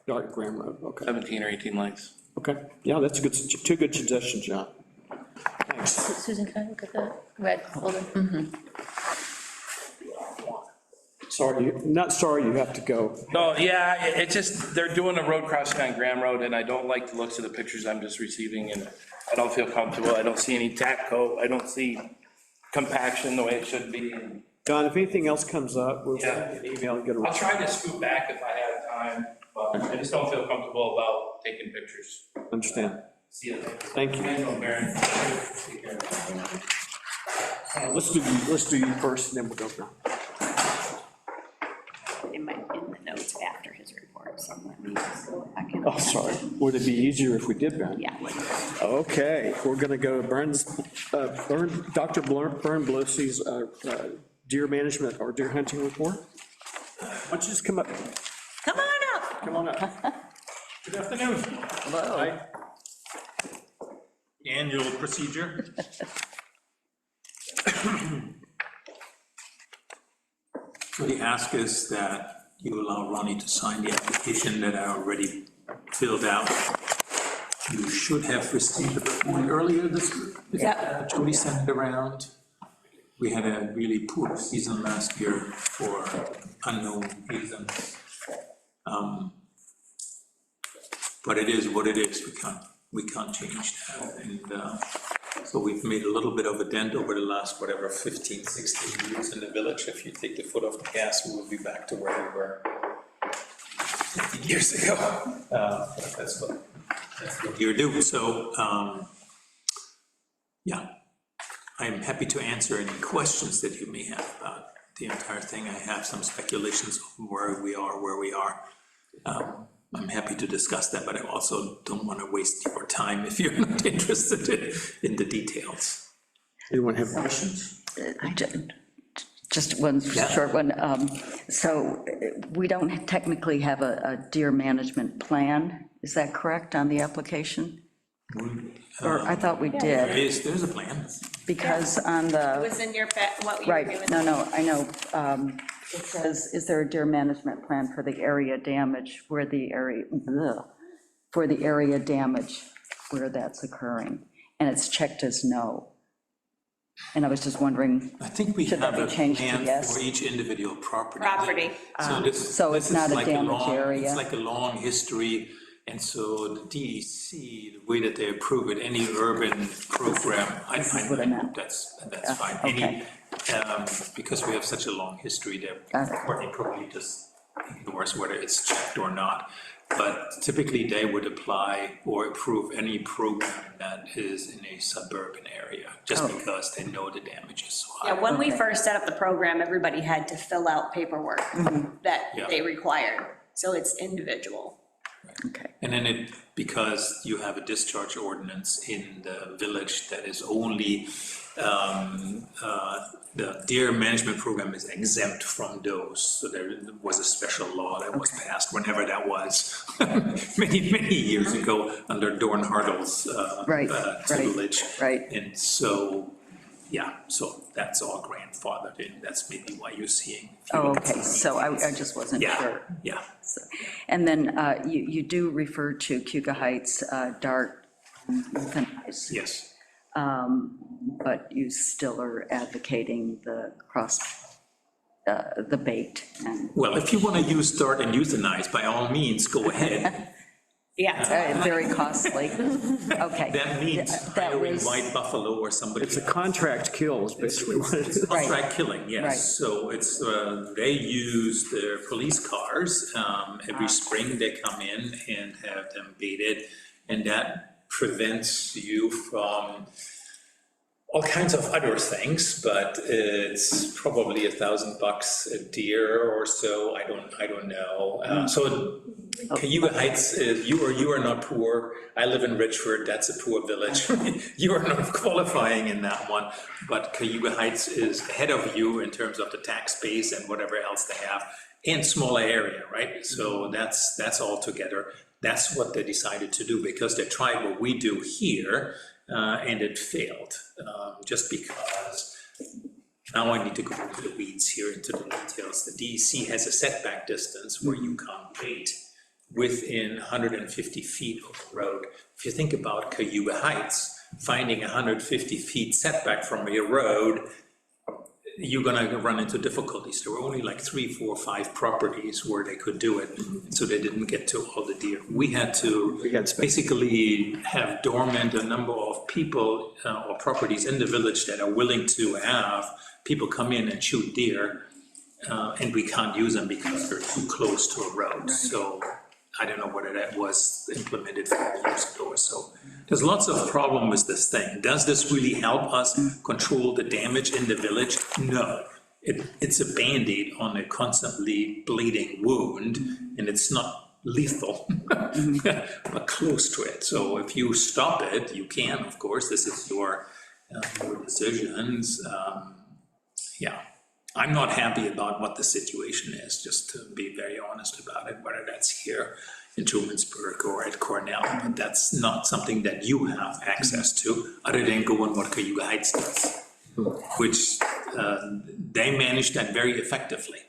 Dark Graham Road, okay, 17 or 18 lights. okay. Yeah, that's a good, 2 good suggestions, John. Thanks. Susan, can I look at the red folder? Sorry, not sorry you have to go. No, yeah, it's just, they're doing a road crossing on Graham Road, and I don't like the looks of the pictures I'm just receiving, and I don't feel comfortable, I don't see any tack coat, I don't see compaction the way it should be. Don, if anything else comes up, we'll Yeah. send you an email and get I'll a, try to scoot back if I have time, but I just don't feel comfortable about taking pictures. understand. See you. Thank you. Thank you, Baron. Take care. Let's do you first, and then we'll go down. In the notes after his report, so let me just go back in. Oh, sorry. Would it be easier if we did that? Yeah. Okay, we're gonna go Dr. Bern Blossy's deer management or deer hunting report. Why don't you just come up? Come on up. Come on up. Good afternoon. Hello. Annual procedure. So the ask is that you allow Ronnie to sign the application that I already filled out. You should have received the report earlier this week. Yep. Jody sent it around. We had a really poor season last year for unknown reasons. But it is what it is, we can't change that, and so we've made a little bit of a dent over the last, 15, 16 years in the village. If you take the foot off the gas, we will be back to where we were 50 years ago. But that's what you're doing, so, yeah. I'm happy to answer any questions that you may have about the entire thing. I have some speculations of where we are. I'm happy to discuss that, but I also don't want to waste your time if you're not interested in the details. Anyone have questions? Just one short one. So we don't technically have a deer management plan, is that correct, on the application? Or I thought we did, There's a plan. because on It the, was in your, what you were right, doing. no, I know. It says, is there a deer management plan for the area damage, where the area, for the area damage where that's occurring? And it's checked as no. And I was just wondering, I think we Should that have be a changed to plan yes? for each individual property. Property. so it's not a like damaged long- area? It's like a long history, and so the DEC, the way that they approve it, any urban program, what I meant. that's fine. okay. Because we have such a long history that Got it. Courtney probably just ignores whether it's checked or not. But typically, they would apply or approve any program that is in a suburban area, just because they know the damage is so high. Yeah, when we Okay. first set up the program, everybody had to fill out paperwork that Yeah. they required, so it's individual. Okay, And then because you have a discharge ordinance in the village that is only, the deer management program is exempt from those. So there was a special law that was passed, whenever that was, many years ago, under Dorn Hardel's Right, tutelage. right. And so, yeah, so that's all grandfathered in. That's maybe why you're seeing. oh, okay, so I just wasn't Yeah, sure. yeah. And then you do refer to Cuca Heights, Dart, euthanize, Yes. but you still are advocating the the bait, and Well, if you want to use Dart and euthanize, by all means, go ahead. Yeah, very costly. Okay. That means That hiring was- White Buffalo or somebody. It's a contract kill is basically what it is. Contract killing, Right. yes. So it's, they use their police cars. Every spring they come in and have them baited. And that prevents you from all kinds of other things, but it's probably $1,000 a deer or so. I don't know. So Cayuga Heights is, you are not poor. I live in Richford, that's a poor village. You are not qualifying in that one, but Cayuga Heights is ahead of you in terms of the tax base and whatever else they have, and smaller area, right? So that's all together. That's what they decided to do, because they tried what we do here, and it failed, just because, now I need to go into the weeds here, into the details. The DEC has a setback distance where you can't bait within 150 feet of the road. If you think about Cayuga Heights, finding 150 feet setback from a road, you're gonna run into difficulties. There were only like 3, 4, 5 properties where they could do it, so they didn't get to all the deer. We had to basically have dormant a number of people or properties in the village that are willing to have people come in and shoot deer, and we can't use them because they're too close to a road. So I don't know whether that was implemented 5 years ago or so. There's lots of problem with this thing. Does this really help us control the damage in the village? No. It's a Band-Aid on a constantly bleeding wound, and it's not lethal, but close to it. So if you stop it, you can, of course, this is your decisions. Yeah. I'm not happy about what the situation is, just to be very honest about it, whether that's here in Trumansburg or at Cornell, but that's not something that you have access to, other than going what Cayuga Heights does, which they manage that very effectively.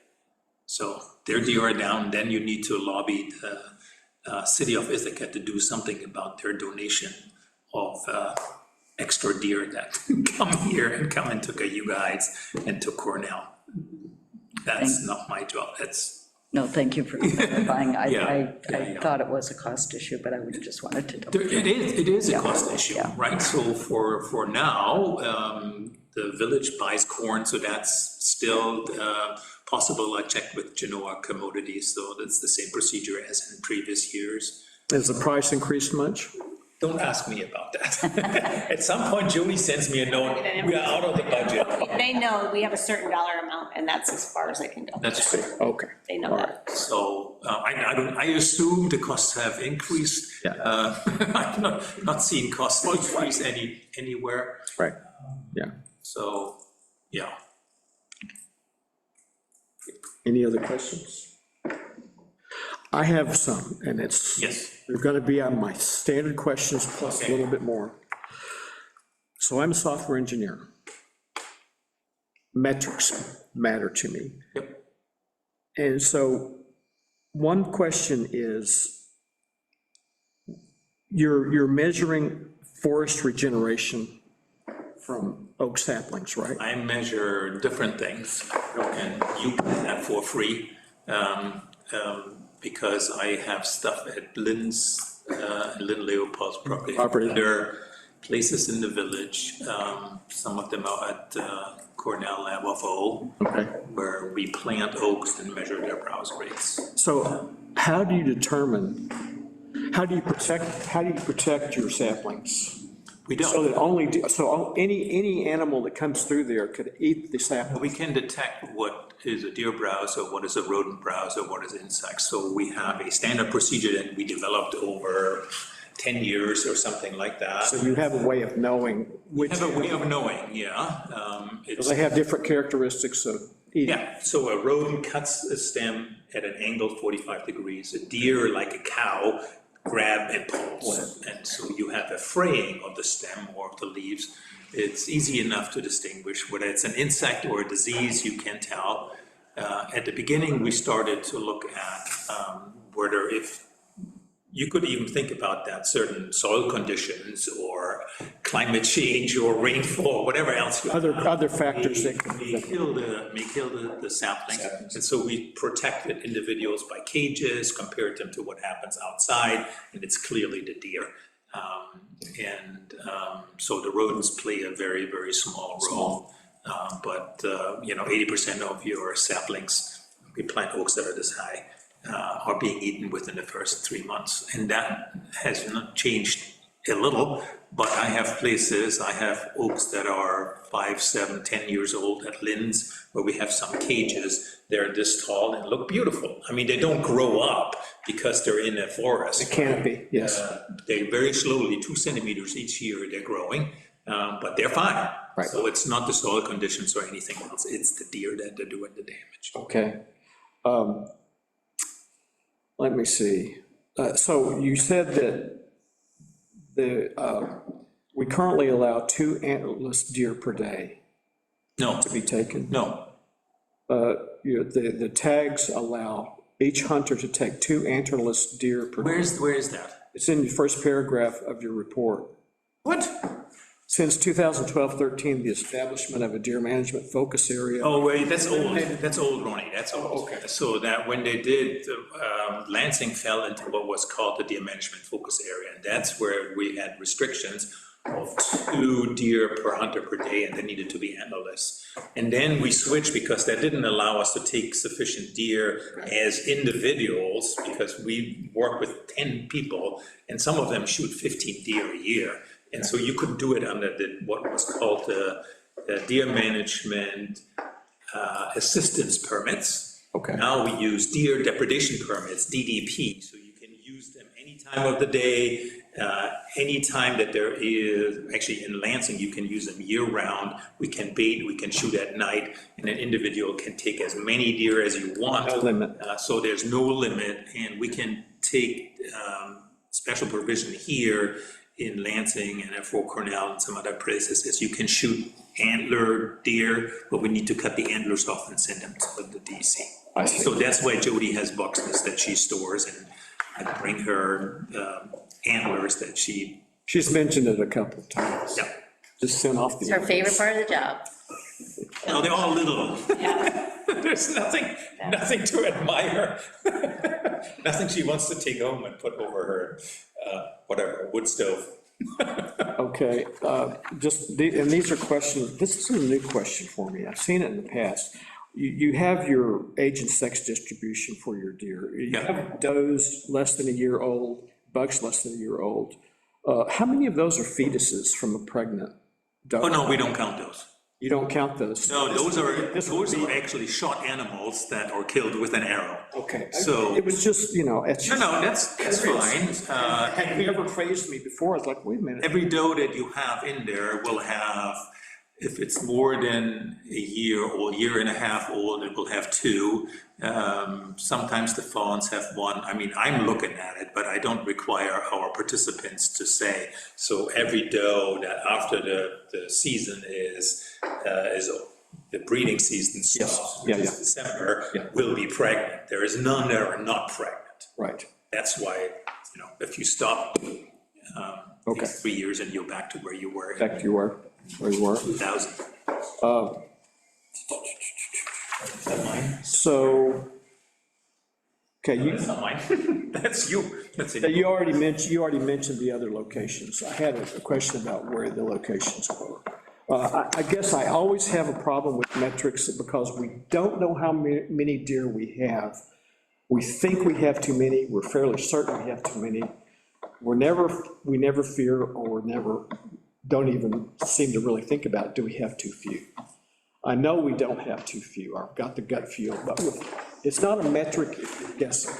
So their deer are down, then you need to lobby the city of Ithaca to do something about their donation of extra deer that come here and come into Cayuga Heights and to Cornell. That's not my job, that's. No, thank you for clarifying. Yeah, I thought it was a cost issue, but I would just wanted to. It is a cost issue, Yeah. right? So for now, the village buys corn, so that's still possible. I checked with Genoa Commodities, so that's the same procedure as in previous years. Has the price increased much? Don't ask me about that. At some point, Jody sends me a note, we are out of the budget. They know we have a certain dollar amount, and that's as far as I can go. That's true. Okay. They know that. So I assume the costs have increased. Yeah. I've not seen costs increase anywhere, Right, yeah. so, yeah. Any other questions? I have some, and Yes. they're gonna be on my standard questions plus a little bit more. So I'm a software engineer. Metrics matter to me. Yep. And so, one question is, you're measuring forest regeneration from oak saplings, right? I measure different things, and you get that for free, because I have stuff at Lynn's, Lynn Leopold's property. There are places in the village, some of them are at Cornell Lab of O, Okay. where we plant oaks and measure their browse rates. So how do you determine, how do you protect your saplings? We So don't, that any animal that comes through there could eat the sapling? we can detect what is a deer browse, or what is a rodent browse, or what is insects. So we have a standard procedure that we developed over 10 years or something like that. So you have a way of knowing which, Have a way of knowing, yeah. because they have different characteristics of eating. Yeah, so a rodent cuts a stem at an angle 45 degrees. A deer, like a cow, grab and pulls. And so you have a fraying of the stem or of the leaves. It's easy enough to distinguish whether it's an insect or a disease, you can tell. At the beginning, we started to look at whether if you could even think about that certain soil conditions or climate change or rainfall, whatever else. Other factors that May kill the saplings. And so we protected individuals by cages, compared them to what happens outside, and it's clearly the deer. So the rodents play a very, very small role. But 80% of your saplings, we plant oaks that are this high, are being eaten within the first 3 months. And that has not changed a little, but I have places, I have oaks that are 5, 7, 10 years old at Lynn's, where we have some cages. They're this tall and look beautiful. I mean, they don't grow up because they're in a forest. canopy, yes. They very slowly, 2 centimeters each year, they're growing, but they're fine. Right. So it's not the soil conditions or anything else, it's the deer that are doing the damage. Okay. Let me see. So you said that we currently allow 2 antlerless deer per day No, to be taken. no, The tags allow each hunter to take 2 antlerless deer per day. where is that? It's in the first paragraph of your report. What? Since 2012-13, the establishment of a deer management focus area. Oh, wait, that's old, Ronnie, that's old. Okay. So that when they did, Lansing fell into what was called the deer management focus area, and that's where we had restrictions of 2 deer per hunter per day, and they needed to be antlerless. And then we switched because that didn't allow us to take sufficient deer as individuals, because we work with 10 people, and some of them shoot 15 deer a year. And so you could do it under what was called the deer management assistance permits. Okay. Now we use deer depredation permits, DDP, so you can use them any time of the day, any time that there is, actually in Lansing, you can use them year-round. We can bait, we can shoot at night, and an individual can take as many deer as you want. No limit. So there's no limit, and we can take special provision here in Lansing and at Fort Cornell and some other places, is you can shoot antler deer, but we need to cut the antlers off and send them to the DC. I see. So that's why Jody has boxes that she stores, and I bring her antlers that She's mentioned it a couple of times. yeah. Just sent off the. It's her favorite part of the job. No, they're all little. There's nothing to admire. Nothing she wants to take home and put over her, whatever, wood stove. Okay, and these are questions, this is a new question for me, I've seen it in the past. You have your age and sex distribution for your deer. You Yeah. have does less than a year old, bucks less than a year old. How many of those are fetuses from a pregnant duck? Oh, no, we don't count those. You don't count those? No, those are actually shot animals that are killed with an arrow. Okay. So- It was just, it's. No, that's fine. Had you ever phrased me before, I was like, wait a minute. Every doe that you have in there will have, if it's more than a year or a year and a half old, it will have two. Sometimes the fawns have one. I mean, I'm looking at it, but I don't require our participants to say. So every doe that after the season is the breeding season stops, Yeah, which is yeah. December, Yeah. will be pregnant. There is none that are not pregnant. Right, That's why, if you stop Okay. these 3 years and you're back to where you were in back to where you were. 2000. So, okay, That's not mine. That's you. That's it. you already mentioned the other locations. I had a question about where the locations were. I guess I always have a problem with metrics because we don't know how many deer we have. We think we have too many, we're fairly certain we have too many. We never fear or don't even seem to really think about, do we have too few? I know we don't have too few, I've got the gut feel, but it's not a metric if you're guessing.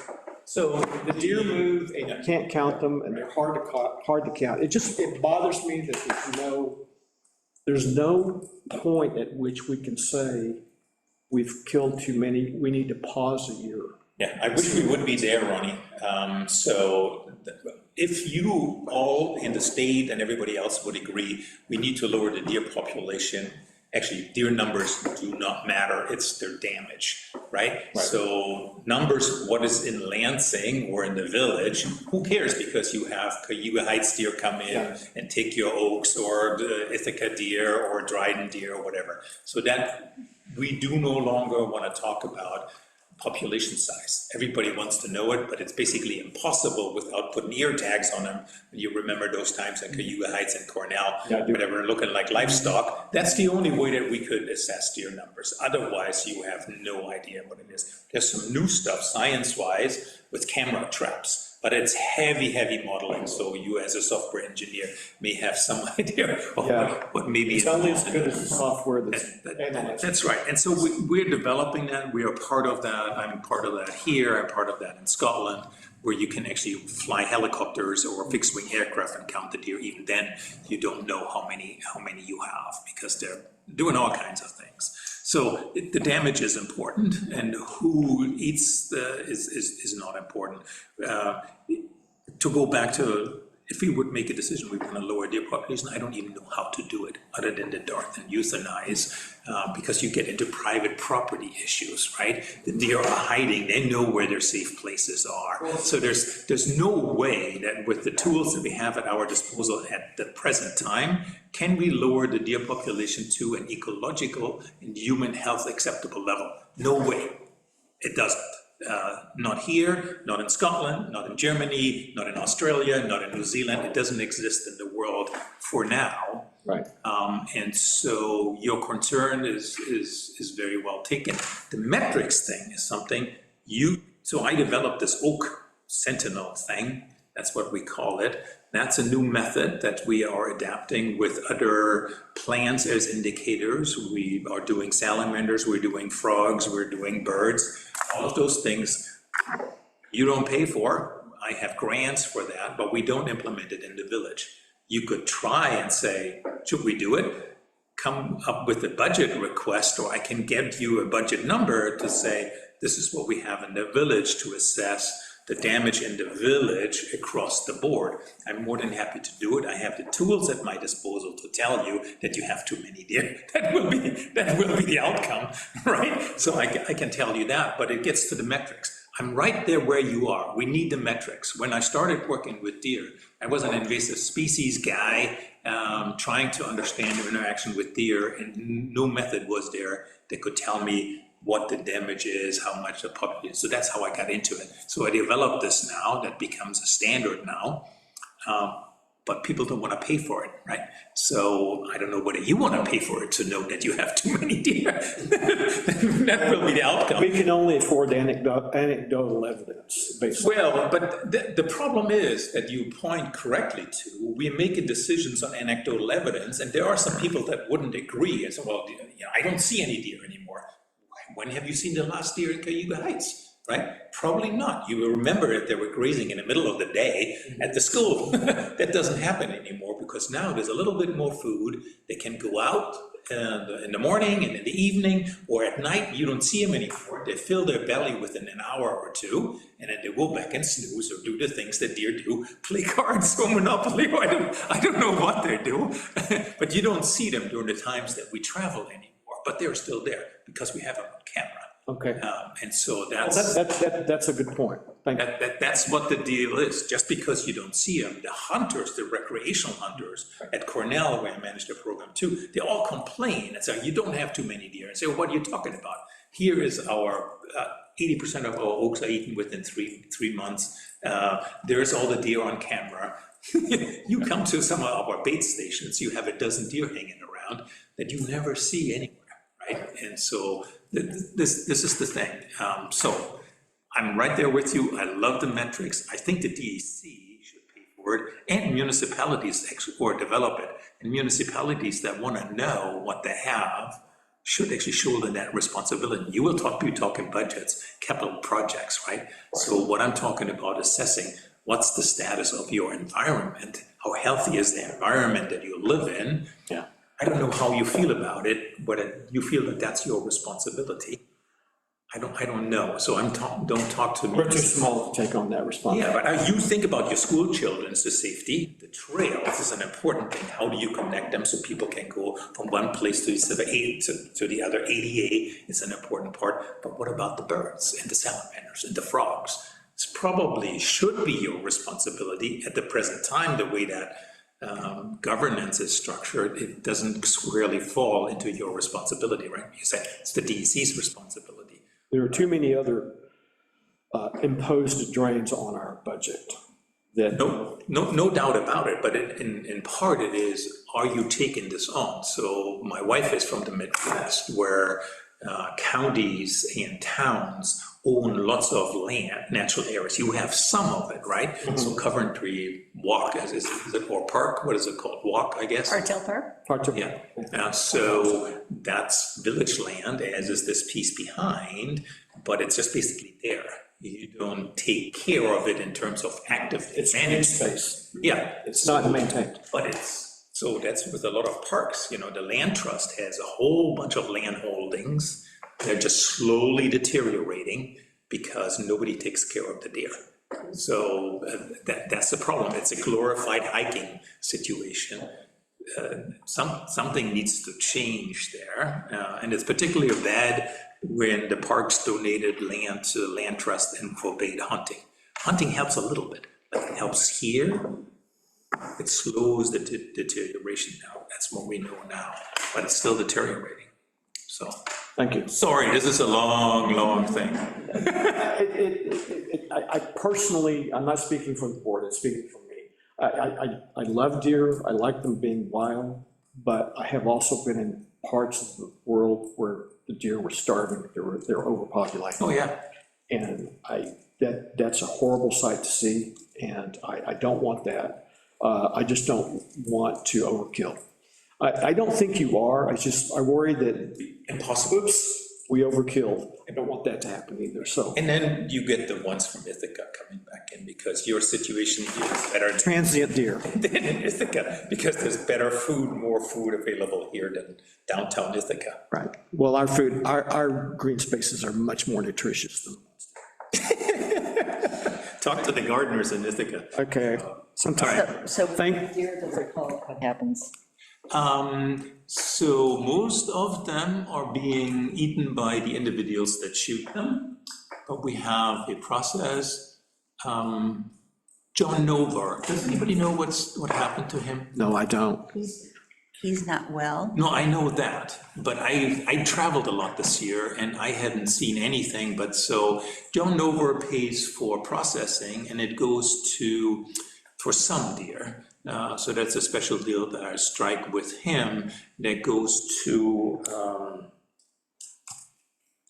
So the deer move and you can't count them and they're hard to count. It bothers me that there's no point at which we can say we've killed too many, we need to pause a year. Yeah, I wish we would be there, Ronnie. If you all in the state and everybody else would agree, we need to lower the deer population. Actually, deer numbers do not matter, it's their damage, right? So numbers, what is in Lansing or in the village, who cares? Because you have Cayuga Heights deer come in and take your oaks, or the Ithaca deer, or Dryden deer, or whatever. So that, we do no longer want to talk about population size. Everybody wants to know it, but it's basically impossible without putting ear tags on them. You remember those times in Cayuga Heights and Cornell, Yeah, I do. whatever, looking like livestock. That's the only way that we could assess deer numbers. Otherwise, you have no idea what it is. There's some new stuff, science-wise, with camera traps, but it's heavy modeling, so you as a software engineer may have some idea of what maybe. It's only as good as the software that's. That's right, and so we're developing that, we are part of that, I'm part of that here, I'm part of that in Scotland, where you can actually fly helicopters or fixed-wing aircraft and count the deer. Even then, you don't know how many you have, because they're doing all kinds of things. So the damage is important, and who eats is not important. To go back to, if we would make a decision, we want to lower deer population, I don't even know how to do it, other than the dart and euthanize, because you get into private property issues, right? The deer are hiding, they know where their safe places are. So there's no way that with the tools that we have at our disposal at the present time, can we lower the deer population to an ecological and human health acceptable level? No way, it doesn't. Not here, not in Scotland, not in Germany, not in Australia, not in New Zealand. It doesn't exist in the world for now. Right. And so your concern is very well taken. The metrics thing is something so I developed this Oak Sentinel thing, that's what we call it. That's a new method that we are adapting with other plants as indicators. We are doing salamanders, we're doing frogs, we're doing birds. All of those things you don't pay for. I have grants for that, but we don't implement it in the village. You could try and say, should we do it? Come up with a budget request, or I can get you a budget number to say, this is what we have in the village to assess the damage in the village across the board. I'm more than happy to do it. I have the tools at my disposal to tell you that you have too many deer. That will be the outcome, right? So I can tell you that, but it gets to the metrics. I'm right there where you are. We need the metrics. When I started working with deer, I was an invasive species guy, trying to understand the interaction with deer, and no method was there that could tell me what the damage is, how much the population. So that's how I got into it. So I developed this now, that becomes a standard now. but people don't want to pay for it, right? So I don't know whether you want to pay for it to know that you have too many deer. That will be the outcome. We can only afford anecdotal evidence, basically. Well, but the problem is that you point correctly to, we're making decisions on anecdotal evidence, and there are some people that wouldn't agree, and say, well, you know, I don't see any deer anymore. When have you seen the last deer in Cayuga Heights? Right? Probably not. You will remember if they were grazing in the middle of the day at the school. That doesn't happen anymore, because now there's a little bit more food. They can go out in the morning and in the evening, or at night. You don't see them anymore. They fill their belly within an hour or two, and then they go back and snooze or do the things that deer do, play cards or Monopoly, or I don't know what they do. But you don't see them during the times that we travel anymore, but they're still there because we have them on camera. Okay. And so that's a good point. Thank you. that's what the deal is. Just because you don't see them, the hunters, the recreational hunters at Cornell, where I manage the program too, they all complain and say, you don't have too many deer. And say, well, what are you talking about? Here is our 80% of our oaks are eaten within three months. There's all the deer on camera. You come to some of our bait stations, you have a dozen deer hanging around that you never see anywhere, right? And so this is the thing. So I'm right there with you. I love the metrics. I think the DEC should pay for it, and municipalities actually, or develop it. And municipalities that want to know what they have should actually shoulder that responsibility. You will be talking budgets, capital projects, right? So what I'm talking about, assessing what's the status of your environment, how healthy is the environment that you live in. Yeah. I don't know how you feel about it, but you feel that that's your responsibility. I don't know, so don't talk to me. We're too small to take on that responsibility. Yeah, but you think about your school children's safety, the trails is an important thing. How do you connect them so people can go from one place to the other? ADA is an important part, but what about the birds and the salamanders and the frogs? It probably should be your responsibility at the present time, the way that governance is structured. It doesn't squarely fall into your responsibility, right? You say it's the DEC's responsibility. There are too many other imposed drains on our budget that. No doubt about it, but in part it is, are you taking this on? So my wife is from the Midwest, where counties and towns own lots of land, natural areas. You have some of it, right? So Coventry Walk, is it, or Park, what is it called? Walk, I guess? Hartel Park? Parts of. Yeah, so that's village land, as is this piece behind, but it's just basically there. You don't take care of it in terms of active It's green management. space. Yeah. It's not maintained. But so that's with a lot of parks, the land trust has a whole bunch of land holdings. They're just slowly deteriorating because nobody takes care of the deer. So that's the problem. It's a glorified hiking situation. Something needs to change there. And it's particularly bad when the parks donated land to the land trust and forbade hunting. Hunting helps a little bit, but it helps here. It slows the deterioration down. That's what we know now, but it's still deteriorating. So, Thank you. sorry, this is a long thing. I personally, I'm not speaking for the board, I'm speaking for me. I love deer, I like them being wild, but I have also been in parts of the world where the deer were starving, they're overpopulated. Oh, yeah. And that's a horrible sight to see, and I don't want that. I just don't want to overkill. I don't think you are, I worry that, Impossible. oops, we overkilled. I don't want that to happen either, so. And then you get the ones from Ithaca coming back in, because your situation here is better Transient deer. than in Ithaca, because there's better food, more food available here than downtown Ithaca. Right. Well, our food, our green spaces are much more nutritious than. Talk to the gardeners in Ithaca. Okay, sometime. So Thank- deer does it call, what happens? So most of them are being eaten by the individuals that shoot them, but we have a process. John Novar, does anybody know what happened to him? No, I don't. He's not well. No, I know that, but I traveled a lot this year and I hadn't seen anything, but so John Novar pays for processing and it goes to for some deer. So that's a special deal that I strike with him that goes to,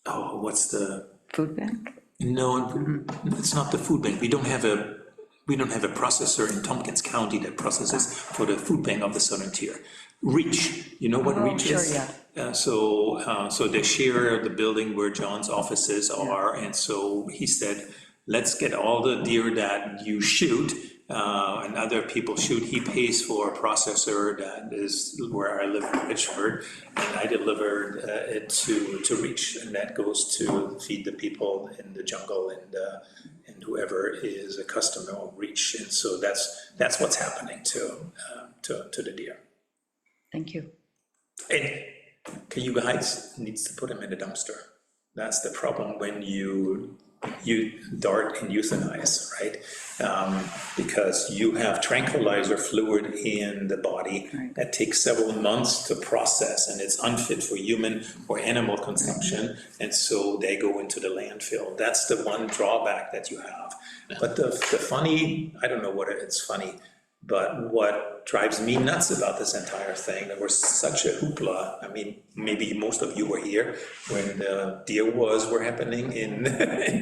what's the, Food bank? no, it's not the food bank. We don't have a processor in Tompkins County that processes for the food bank of the Southern Tier. Reach, you know what Reach sure, is? yeah. So they share the building where John's offices are, and so he said, let's get all the deer that you shoot, and other people shoot. He pays for a processor that is where I live in Richford, and I delivered it to Reach, and that goes to feed the people in the jungle and whoever is a customer of Reach, and so that's what's happening to the deer. Thank you. And Cayuga Heights needs to put them in a dumpster. That's the problem when you dart and euthanize, right? Because you have tranquilizer fluid in the body that takes several months to process, and it's unfit for human or animal consumption, and so they go into the landfill. That's the one drawback that you have. But the funny, I don't know what it's funny, but what drives me nuts about this entire thing, there was such a hoopla. I mean, maybe most of you were here when the deer wars were happening in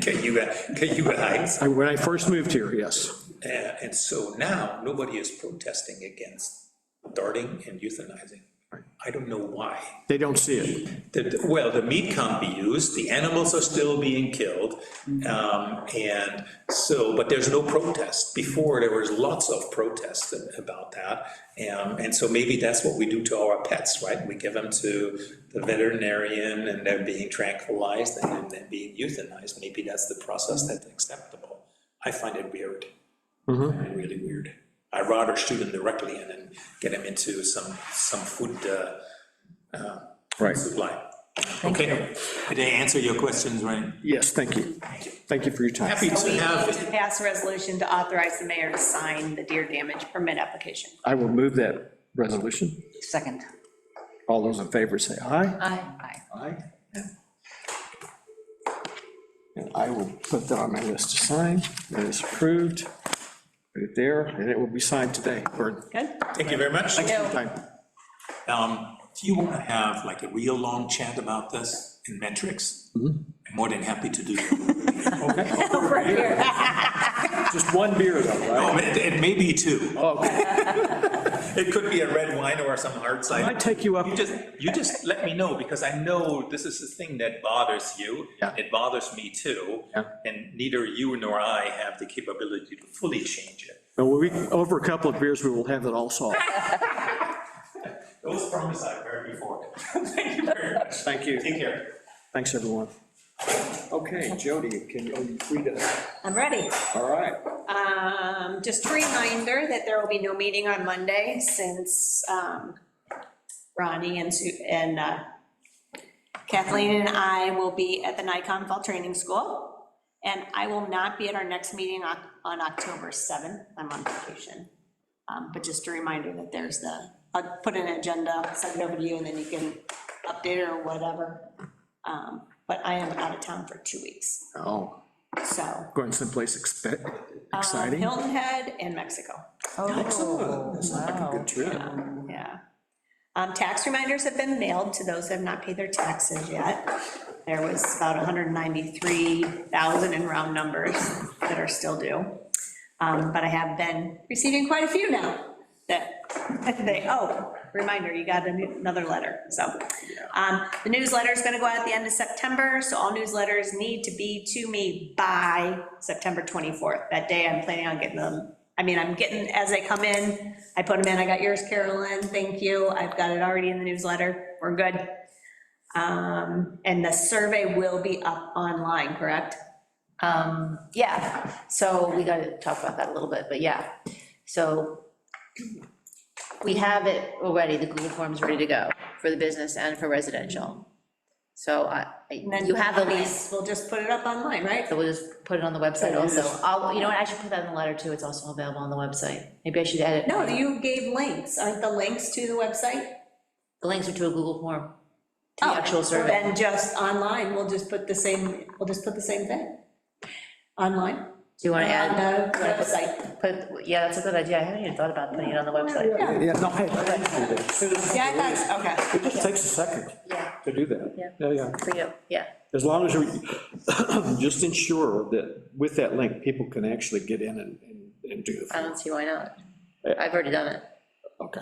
Cayuga Heights. When I first moved here, yes. And so now, nobody is protesting against darting and euthanizing. I don't know why. They don't see it. Well, the meat can't be used, the animals are still being killed, and so, but there's no protest. Before, there was lots of protests about that, and so maybe that's what we do to our pets, right? We give them to the veterinarian, and they're being tranquilized, and then they're being euthanized. Maybe that's the process that's acceptable. I find it weird, really weird. I'd rather shoot them directly and then get them into some food Right. supply. Okay, did I answer your questions, Ryan? Yes, thank you. Thank you for your time. Happy to We need have, to pass a resolution to authorize the mayor to sign the deer damage permit application. I will move that resolution. Second. All those in favor say aye. Aye. Aye. And I will put that on my list to sign. That is approved. Put it there, and it will be signed today. Or Good? thank you very much. time. Do you want to have like a real long chat about this in metrics? I'm more than happy to do that. Over here. Just one beer though, Oh, right? it may be two. Okay. It could be a red wine or some hard cider. I take you up. You just let me know, because I know this is the thing that bothers you. Yeah. It bothers me too. Yeah. And neither you nor I have the capability to fully change it. Over a couple of beers, we will have it all solved. Those promises I've heard before. Thank you very much. Thank you. Take care. Thanks, everyone. Okay, Jody, are you free to? I'm ready. All right. Just a reminder that there will be no meeting on Monday, since Ronnie and Kathleen and I will be at the Nikon Fall Training School, and I will not be at our next meeting on October 7th. I'm on vacation. But just a reminder that there's I'll put an agenda, send it over to you, and then you can update it or whatever. But I am out of town for 2 weeks, Oh, so. going someplace exciting? Hilton Head and Mexico. Excellent. That sounds like a good trip. Yeah. Tax reminders have been mailed to those who have not paid their taxes yet. There was about 193,000 in round numbers that are still due. But I have been receiving quite a few now that reminder, you got another letter, so. The newsletter is gonna go out at the end of September, so all newsletters need to be to me by September 24th. That day, I'm planning on getting them, I'm getting, as they come in, I put them in. I got yours, Carolyn, thank you. I've got it already in the newsletter, we're good. And the survey will be up online, correct? Yeah, so we gotta talk about that a little bit, but yeah. So we have it already, the Google Forms ready to go for the business and for residential. So And then you have the lease, we'll just put it up online, right? so we'll just put it on the website also. You know what, I should put that in the letter too, it's also available on the website. Maybe I should edit. No, you gave links, aren't the links to the website? The links are to a Google form, to the Oh, actual so survey. then just online, we'll just put the same thing online. Do you want to On add? the website. Put, yeah, that's a good idea. I hadn't even thought about putting it on the website. Yeah, no, hey, I can do that. Yeah, I thought, okay. It just takes a second Yeah, to do that. Yeah. for you, yeah. As long as you, just ensure that with that link, people can actually get in and do the I form. don't see why not. I've already done it. Okay.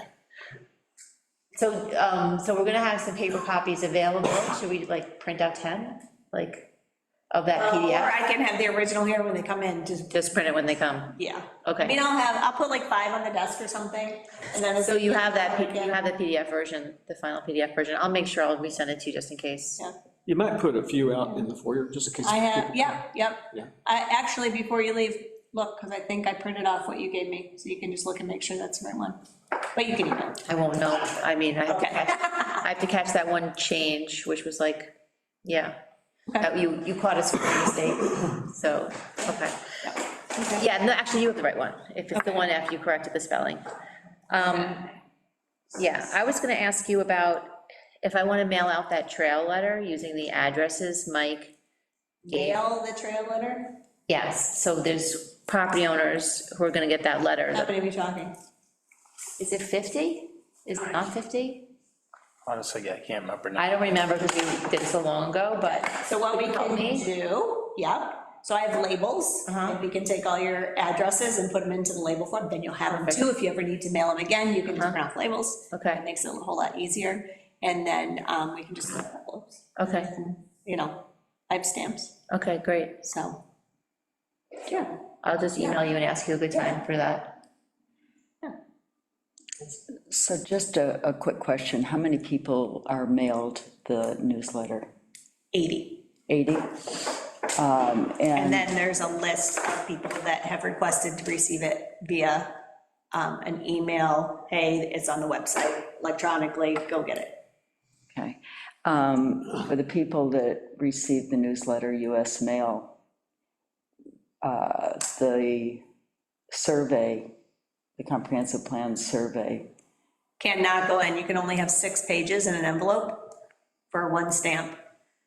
So, so we're gonna have some paper copies available. Should we like print out 10, like, of that Or PDF? I can have the original here when they come in, just, Just print it when they come. yeah. Okay. I mean, I'll put like 5 on the desk or something, and then. So you have that, you have the PDF version, the final PDF version. I'll make sure I'll resend it to you just in case. Yeah. You might put a few out in the foyer, just in case. I have, yeah, yep. Yeah. Actually, before you leave, look, because I think I printed off what you gave me, so you can just look and make sure that's the right one. But you can email. I won't know. I mean, I have to Okay. catch, I have to catch that one change, which was like, yeah. That you caught us for a mistake, so, okay. Yeah, no, actually, you have the right one, if it's the one after you corrected the spelling. Yeah, I was gonna ask you about if I wanna mail out that trail letter using the addresses Mike gave. Mail the trail letter? Yes, so there's property owners who are gonna get that letter. How many are we talking? Is it 50? Is it not 50? Honestly, I can't remember now. I don't remember because we did it so long ago, but. So what we can Me? do, yep, so I have labels, and we can take all your addresses and put them into the label form, then you'll have them too, if you ever need to mail them again, you can just print off labels. Okay. It makes it a whole lot easier, and then we can just put envelopes, Okay, you know, I have stamps, okay, great. so. Yeah. I'll just email you and ask you a good time for that. So just a quick question, how many people are mailed the newsletter? 80. 80? And then there's a list of people that have requested to receive it via an email, hey, it's on the website electronically, go get it. Okay. For the people that receive the newsletter, US mail, the survey, the comprehensive plan survey, Cannot go in, you can only have 6 pages in an envelope for one stamp.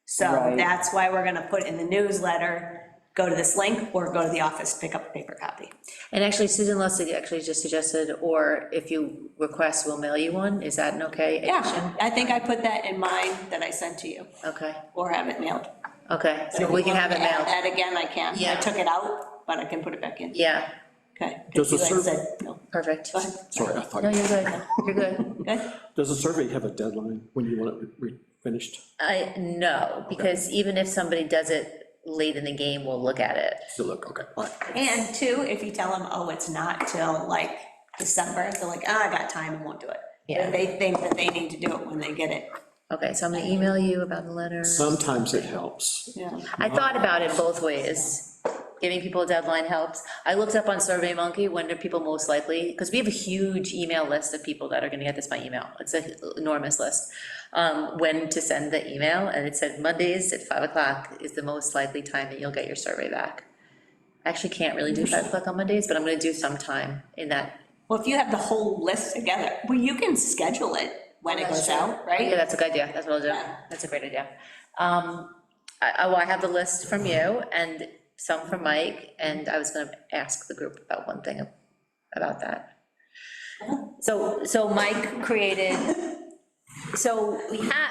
So Right. that's why we're gonna put in the newsletter, go to this link, or go to the office, pick up a paper copy. And actually, Susan Lustig actually just suggested, or if you request, we'll mail you one. Is that an okay addition? Yeah, I think I put that in mine that I sent to you, Okay, or have it mailed. okay, so we can have it mailed. Add that again, I can. I Yeah. took it out, but I can put it back in. Yeah, Okay. Does the You had survey- said no. perfect. Go ahead. Sorry, I thought, No, you're good, you're good. Good? does the survey have a deadline when you want it finished? No, because even if somebody does it late in the game, we'll look at it. Still look, okay. And two, if you tell them, oh, it's not till like December, they're like, I got time and won't do it. Yeah. But they think that they need to do it when they get it. Okay, so I'm gonna email you about the letter. Sometimes it helps. Yeah. I thought about it both ways. Giving people a deadline helps. I looked up on SurveyMonkey, when are people most likely, because we have a huge email list of people that are gonna get this by email. It's an enormous list. When to send the email, and it said Mondays at 5 o'clock is the most likely time that you'll get your survey back. I actually can't really do 5 o'clock on Mondays, but I'm gonna do some time in that. Well, if you have the whole list together, well, you can schedule it when it goes out, Yeah, right? that's a good idea, that's what I'll do. Yeah. That's a great idea. I have the list from you and some from Mike, and I was gonna ask the group about one thing about that. So Mike created, so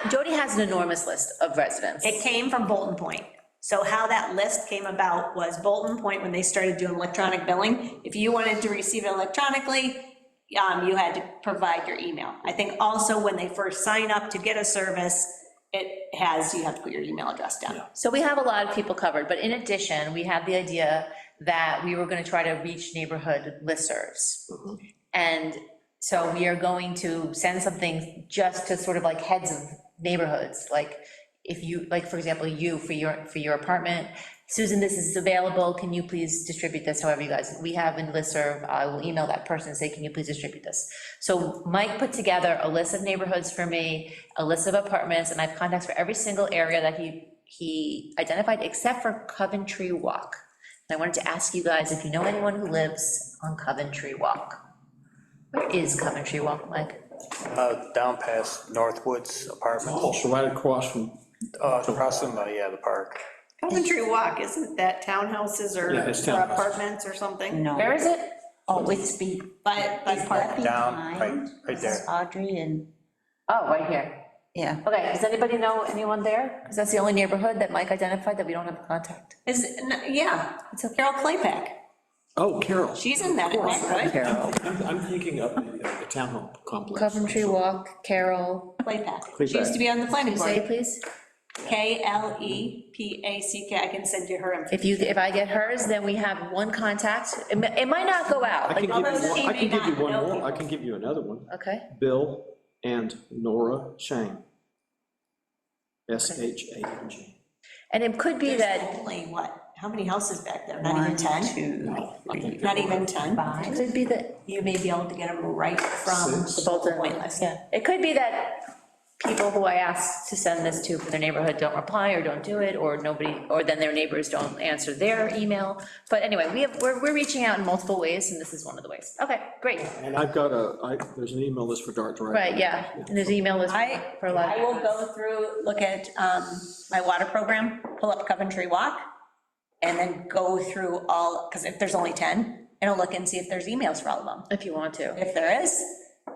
Jody has an enormous list of residents. It came from Bolton Point. So how that list came about was Bolton Point, when they started doing electronic billing, if you wanted to receive it electronically, you had to provide your email. I think also when they first sign up to get a service, it has, you have to put your email address down. So we have a lot of people covered, but in addition, we had the idea that we were gonna try to reach neighborhood listservs. And so we are going to send something just to sort of like heads of neighborhoods, like if you, like, for example, you, for your apartment, Susan, this is available, can you please distribute this, however you guys, we have in listserv, I will email that person and say, can you please distribute this? So Mike put together a list of neighborhoods for me, a list of apartments, and I have contacts for every single area that he identified, except for Coventry Walk. And I wanted to ask you guys if you know anyone who lives on Coventry Walk. Where is Coventry Walk, Mike? Down past Northwoods Apartments, So right across from, across from, yeah, the park. Coventry Walk, isn't that townhouses or Yeah, it's or townhouses. apartments or something? No. Where is it? Oh, it's By park. Down, behind right there. Audrey and, Oh, right here. yeah. Okay, does anybody know anyone there? Because that's the only neighborhood that Mike identified that we don't have contact. Yeah, it's a Carol Claypack. Oh, Carol. She's in that neighborhood. Carol. I'm thinking of the townhome complex. Coventry Walk, Carol, Claypack. She used to be on the planning say board. please? Klepack. I can send you her information. If I get hers, then we have one contact. It might not go out, I can but, give you Although she one, I can may give you not one know more, people. I can give you another one. okay. Bill and Nora Shane. SHANG. And it could be that, Only what, how many houses back there? Not even One, 10? two, Not even 10? it could be that, You may be able to get them right from Six. the bulletin point list. yeah, it could be that people who I asked to send this to for their neighborhood don't reply or don't do it, or nobody, or then their neighbors don't answer their email. But anyway, we're reaching out in multiple ways, and this is one of the ways. Okay, great, And I've got there's an email list for Dart Direct. right, yeah, and his email is for a lot. I will go through, look at my water program, pull up Coventry Walk, and then go through all, because if there's only 10, and I'll look and see if there's emails for all of them. If you want to, If there is,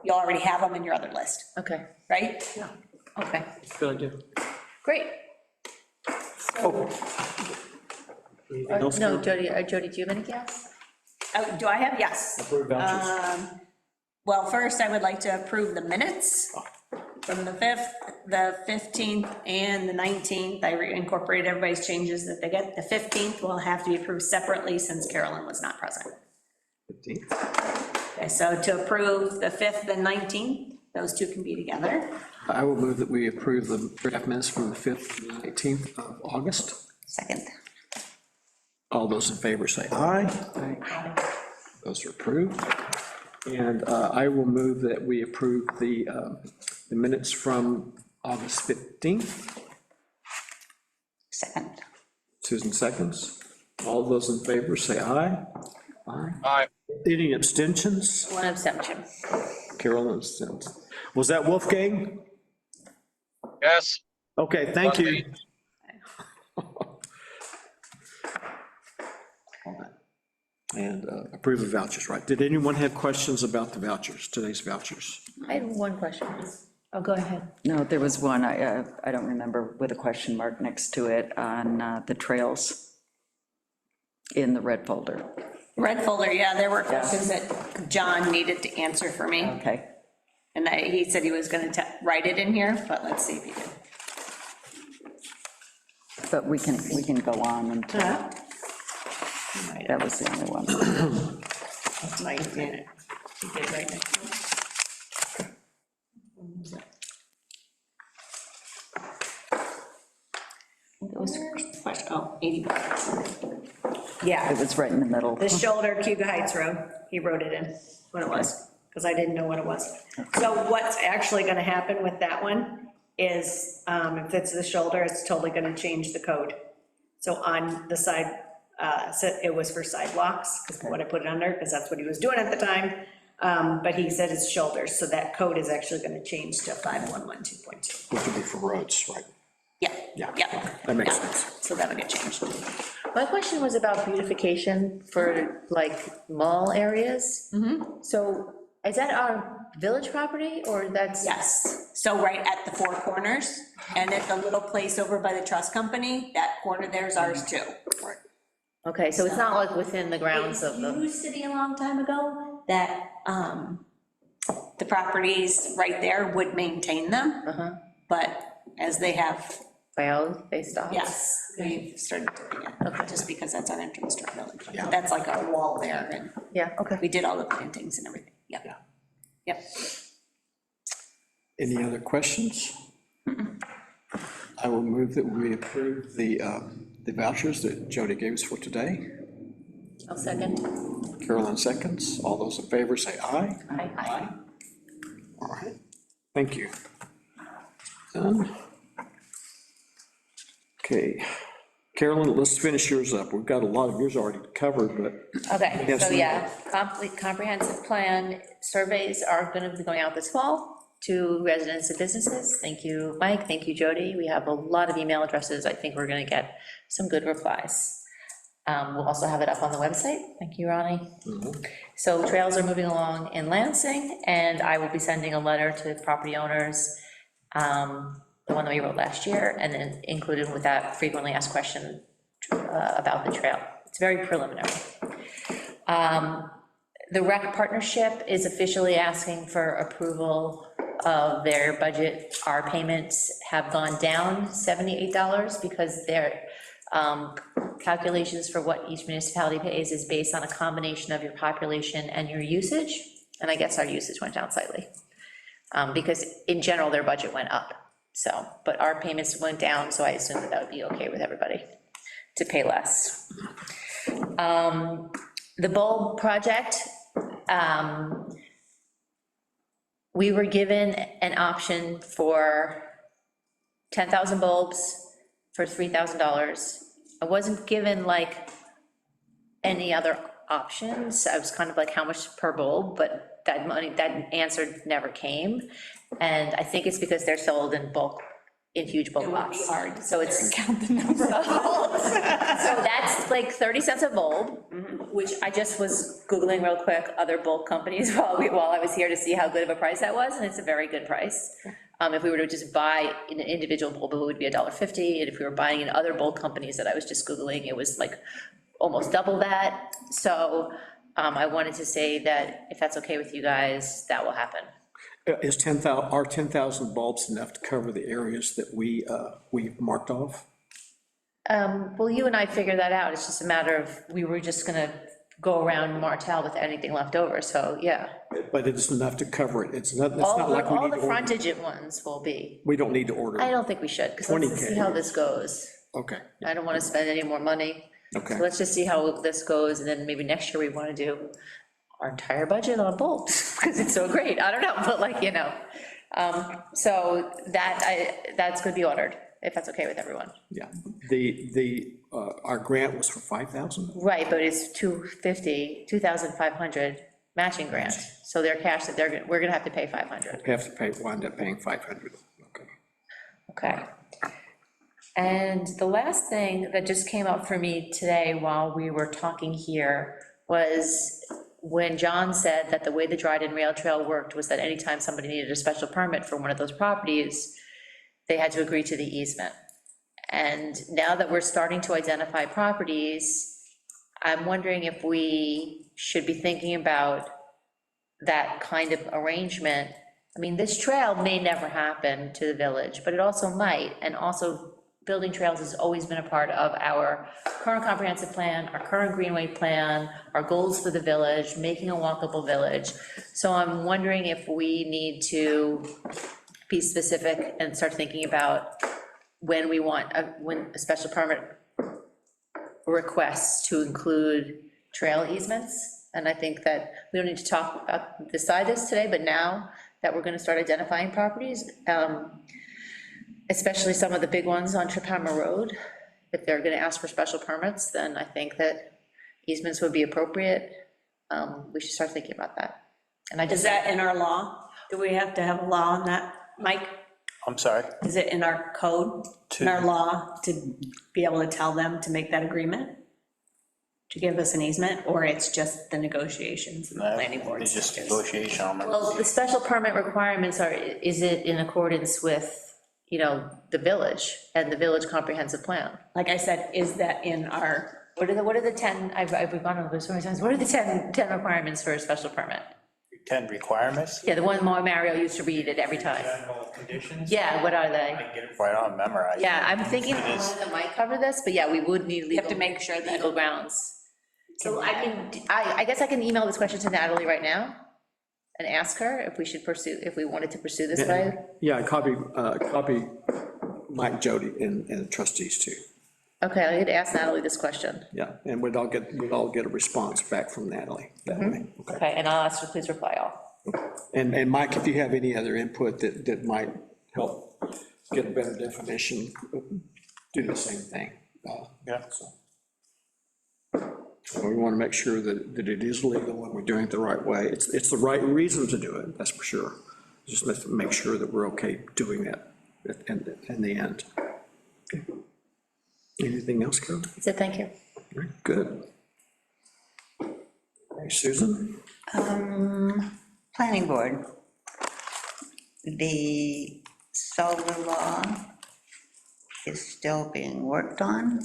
you already have them in your other list, okay, right? okay, Good idea. great. Anything else, No, Carol? Jody, do you have anything else? Oh, do I have, yes. Approved vouchers. Well, first, I would like to approve the minutes from the 5th, the 15th, and the 19th. I incorporated everybody's changes that they get. The 15th will have to be approved separately since Carolyn was not present. 15th. Okay, so to approve the 5th and 19th, those two can be together. I will move that we approve the draft minutes from the 5th and 18th of August. second. All those in favor say aye. Those are approved. And I will move that we approve the minutes from August 15th. Second. Susan seconds. All those in favor say aye. Aye. Aye. Any abstentions? One abstention. Carolyn abstains. Was that Wolfgang? Yes. Okay, thank you. And approve the vouchers, right? Did anyone have questions about the vouchers, today's vouchers? I had one question. Oh, go ahead. No, there was one, I don't remember, with a question mark next to it on the trails in the red folder. Red folder, yeah, there were questions that John needed to answer for me, Okay, and he said he was gonna write it in here, but let's see if he did. but we can go on until, Right, that was the only one. He did right next to it. It was, Question, oh, 80. Yeah. It was right in the middle. The shoulder, Cuba Heights Road, he wrote it in, what it was, because I didn't know what it was. So what's actually gonna happen with that one is, if it's the shoulder, it's totally gonna change the code. So on the side, so it was for sidewalks, because what I put it under, because that's what he was doing at the time. But he said it's shoulders, so that code is actually gonna change to 5112.2. Which would be for roads, right? Yeah. Yeah. Yeah. That makes Yeah. sense. So that'll get changed. my question was about beautification for like mall areas. So is that our village property or that's? Yes, so right at the four corners, and at the little place over by the trust company, that corner there's ours too. Okay, so it's not like within the grounds of It the, used to be a long time ago that the properties right there would maintain them, but as they have, they stopped? yes, they've started doing it, just because that's our entrance to our village. That's like our wall there, and Yeah, okay. we did all the plantings and everything, yep. Yep. Any other questions? I will move that we approve the vouchers that Jody gave us for today. I'll second. Carolyn seconds. All those in favor say aye. Aye. All right, thank you. Done. Okay, Carolyn, let's finish yours up. We've got a lot of yours already covered, but Okay, Yes, so ma'am. yeah, complete comprehensive plan, surveys are gonna be going out this fall to residents and businesses. Thank you, Mike, thank you, Jody. We have a lot of email addresses. I think we're gonna get some good replies. We'll also have it up on the website. Thank you, Ronnie. So trails are moving along in Lansing, and I will be sending a letter to property owners, the one that we wrote last year, and then included with that frequently asked question about the trail. It's very preliminary. The rec partnership is officially asking for approval of their budget. Our payments have gone down $78 because their calculations for what each municipality pays is based on a combination of your population and your usage, and I guess our usage went down slightly, because in general, their budget went up, so, but our payments went down, so I assume that would be okay with everybody, to pay less. The bulb project, we were given an option for 10,000 bulbs for $3,000. I wasn't given like any other options. I was kind of like, how much per bulb, but that money, that answer never came. And I think it's because they're sold in bulk, in huge bulk lots. hard, So it's, count the number of bulbs. so that's like 30 cents a bulb, which I just was Googling real quick, other bulk companies while I was here to see how good of a price that was, and it's a very good price. If we were to just buy an individual bulb, it would be $1.50, and if we were buying in other bulk companies that I was just Googling, it was like almost double that. So I wanted to say that if that's okay with you guys, that will happen. Is 10,000, are 10,000 bulbs enough to cover the areas that we've marked off? Well, you and I figured that out, it's just a matter of, we were just gonna go around Martel with anything left over, so, yeah. But it's enough to cover it, it's not All like we all need the to order. frontage ones will be. We don't need to order. I don't think we should, because let's 20K. see how this goes. Okay, I don't want to spend any more money. okay. So let's just see how this goes, and then maybe next year we want to do our entire budget on bulbs, because it's so great, I don't know, but like, you know. So that's going to be ordered, if that's okay with everyone. Yeah, our grant was for 5,000? Right, but it's 2,500 matching grant, so their cash that we're going to have to pay 500. We have to pay, wind up paying 500, okay. Okay. And the last thing that just came up for me today while we were talking here was when John said that the way the Dryden Rail Trail worked was that anytime somebody needed a special permit for one of those properties, they had to agree to the easement. And now that we're starting to identify properties, I'm wondering if we should be thinking about that kind of arrangement. I mean, this trail may never happen to the village, but it also might, and also building trails has always been a part of our current comprehensive plan, our current greenway plan, our goals for the village, making a walkable village. So I'm wondering if we need to be specific and start thinking about when we want, when a special permit requests to include trail easements. And I think that we don't need to talk about, decide this today, but now that we're gonna start identifying properties, especially some of the big ones on Trip Hammer Road, if they're gonna ask for special permits, then I think that easements would be appropriate. We should start thinking about that. And I Is just, that in our law? Do we have to have a law on that, Mike? I'm sorry. Is it in our code, in our law, to be able to tell them to make that agreement? To give us an easement, or it's just the negotiations and the planning board? It's just negotiation on it. well, the special permit requirements are, is it in accordance with, you know, the village and the village comprehensive plan? Like I said, is that in our, What are the 10, we've gone over this so many times, what are the 10 requirements for a special permit? 10 requirements? Yeah, the one Mario used to read it every time. General conditions? Yeah, what are they? I get it right on memorize. Yeah, I'm thinking that might cover this, but yeah, we would need legal. have to make sure that- Legal grounds. So I guess I can email this question to Natalie right now and ask her if we should pursue, if we wanted to pursue this way. Yeah, copy Mike, Jody, and the trustees too. Okay, I need to ask Natalie this question. Yeah, and we'd all get a response back from Natalie that way. Okay. Okay, and I'll ask her, please reply all. And Mike, if you have any other input that might help get a better definition, do the same thing. Yeah. So we want to make sure that it is legal and we're doing it the right way. It's the right reason to do it, that's for sure. Just let's make sure that we're okay doing that in the end. Okay. Anything else, Carol? That's it, thank you. All right, good. Hey, Susan? Planning board. The solar law is still being worked on,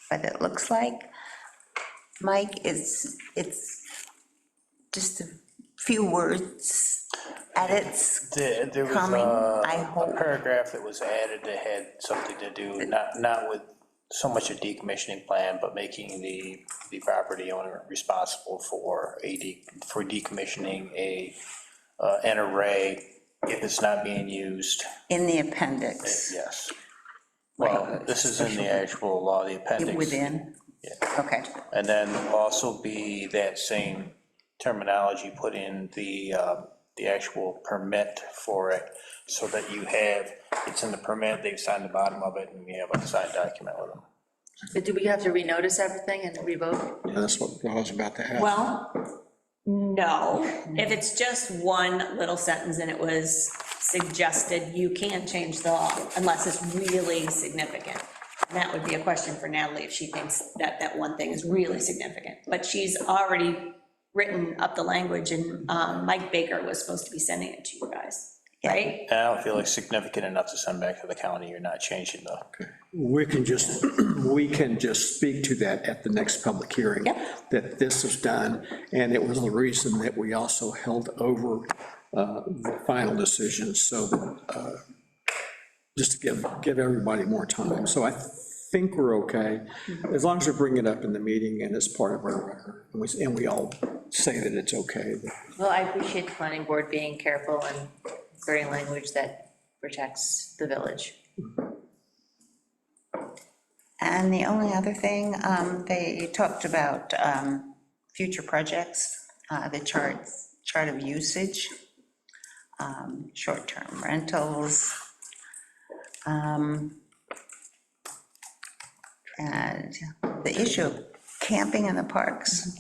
but it looks like, Mike, it's just a few words, edits There was coming, I a hope. paragraph that was added that had something to do, not with so much a decommissioning plan, but making the property owner responsible for for decommissioning an array if it's not being used. In the appendix, Yes. Well, this is in the actual law, the appendix. within, Yeah. okay. And then also be that same terminology put in the actual permit for it, so that you have, it's in the permit, they've signed the bottom of it, and we have a signed document with them. But do we have to renotice everything and revote? Yeah, that's what I was about to ask. Well, no, if it's just one little sentence and it was suggested, you can change the law unless it's really significant. And that would be a question for Natalie if she thinks that that one thing is really significant. But she's already written up the language, and Mike Baker was supposed to be sending it to you guys, right? And I don't feel like significant enough to send back to the county, you're not changing the. We can just speak to that at the next public hearing. Yep. That this is done, and it was the reason that we also held over the final decision, so that, just to give everybody more time. So I think we're okay, as long as we bring it up in the meeting and it's part of our record, and we all say that it's okay. Well, I appreciate the planning board being careful and inserting language that protects the village. And the only other thing, they talked about future projects, the chart of usage, short-term rentals, and the issue of camping in the parks.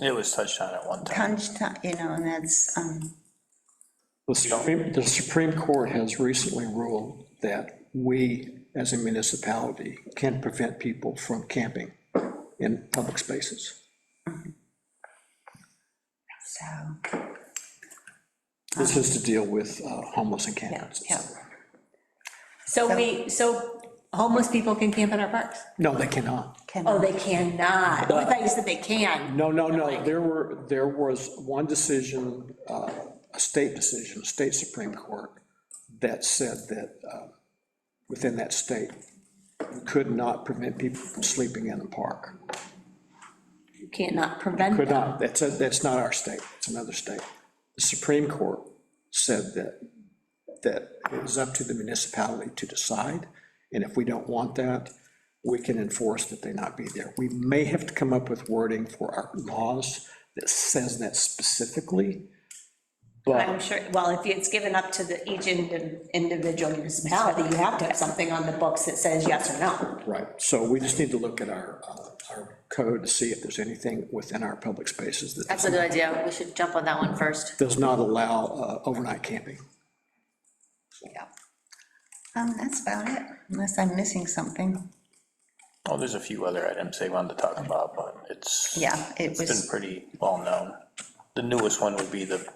It was touched on at one time. And that's, The Supreme Court has recently ruled that we, as a municipality, can prevent people from camping in public spaces. so, This is to deal with homeless encampments. Yeah. So homeless people can camp in our parks? No, they cannot. Oh, they cannot. Oh, I thought you said they can. No. There was one decision, a state Supreme Court, that said that within that state, you could not prevent people from sleeping in the park. You cannot prevent Could them. not, that's not our state, it's another state. The Supreme Court said that it was up to the municipality to decide, and if we don't want that, we can enforce that they not be there. We may have to come up with wording for our laws that says that specifically, I'm but, sure, well, if it's given up to each individual municipality, you have to have something on the books that says yes or no. right, so we just need to look at our code to see if there's anything within our public spaces that That's a good idea, we should jump on that one first. does not allow overnight camping. Yeah. that's about it, unless I'm missing something. Oh, there's a few other items they wanted to talk about, but it's. Yeah, It's been pretty well known. The newest one would be the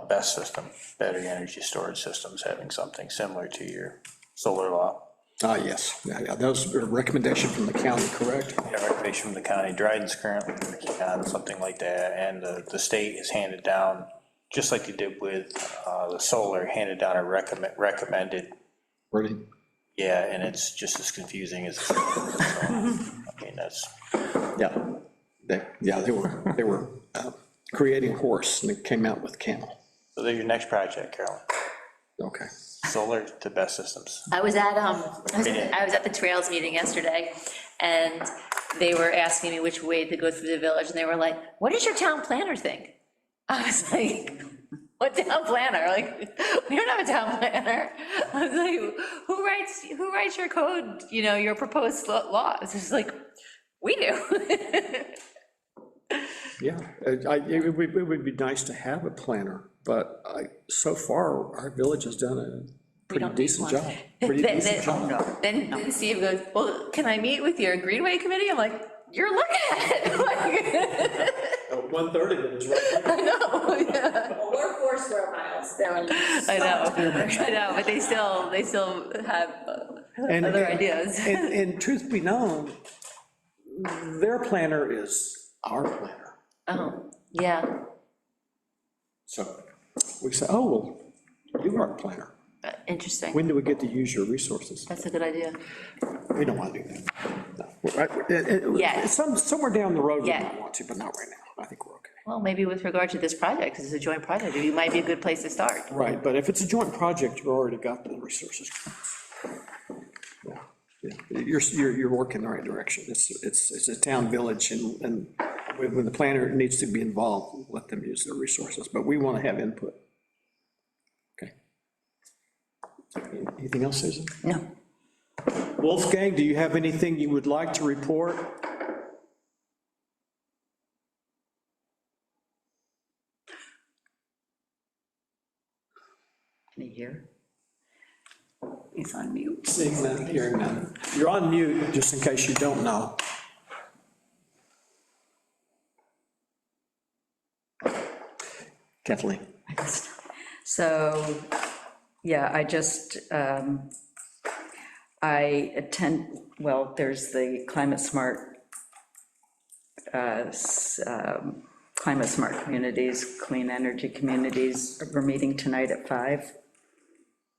BESS system, battery energy storage systems, having something similar to your solar law. Yes, yeah, that was a recommendation from the county, correct? Yeah, recommendation from the county, Dryden's currently working on something like that, and the state has handed down, just like you did with the solar, handed down a recommended, Ready? yeah, and it's just as confusing as, so, I mean, that's, Yeah, they were creating horse, and it came out with camel. so there's your next project, Carolyn, Okay. solar to BESS systems. I was at the Trails meeting yesterday, and they were asking me which way to go through the village, and they were like, what does your town planner think? I was like, what town planner? Like, we don't have a town planner. I was like, who writes your code, your proposed laws? It's like, we do. Yeah, it would be nice to have a planner, but so far, our village has done a pretty don't need decent one. job. Pretty decent job. Then Steve goes, well, can I meet with your Greenway committee? I'm like, you're looking at it. 1:30 is right. I know, yeah. We're 4 square miles down. I know, but they still have other ideas. And truth be known, their planner is our planner. Oh, yeah, So we say, oh, well, you are a planner. interesting. When do we get to use your resources? That's a good idea. We don't want to do that. No. Yeah. Somewhere down the road, we Yeah. might want to, but not right now. I think we're okay. Well, maybe with regard to this project, 'cause it's a joint project, it might be a good place to start. Right, but if it's a joint project, you've already got the resources. Yeah, yeah. You're working in the right direction. It's a town village, and when the planner needs to be involved, let them use their resources, but we want to have input. Okay. Anything else, Susan? No. Wolfgang, do you have anything you would like to report? Can you hear? He's on mute. Seeing none, hearing none. You're on mute, just in case you don't know. Kathleen? So, yeah, I attend, well, there's the Climate Smart Communities, Clean Energy Communities. We're meeting tonight at 5.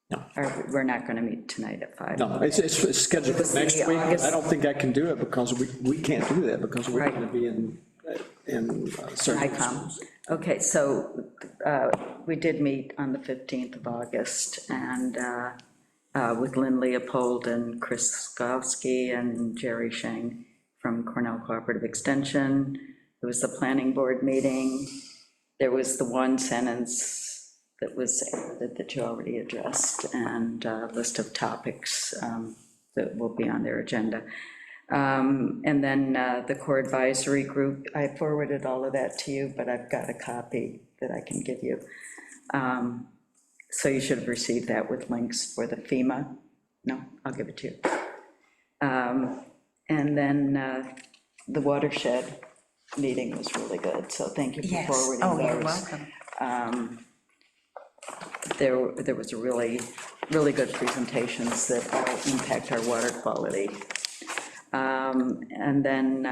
No. Or we're not going to meet tonight at 5. No, it's scheduled for next week. I don't think I can do it because we can't do that because we're Right. going to be in certain. ICOM. Okay, so we did meet on the 15th of August, and with Lynn Leopold and Chris Skowski and Jerry Sheng from Cornell Cooperative Extension. It was the planning board meeting. There was the one sentence that was added that you already addressed, and a list of topics that will be on their agenda. And then the core advisory group, I forwarded all of that to you, but I've got a copy that I can give you. So you should have received that with links for the FEMA. No, I'll give it to you. And then the watershed meeting was really good, so thank you for Yes, forwarding oh, those. you're welcome. There was a really good presentations that all impact our water quality. And then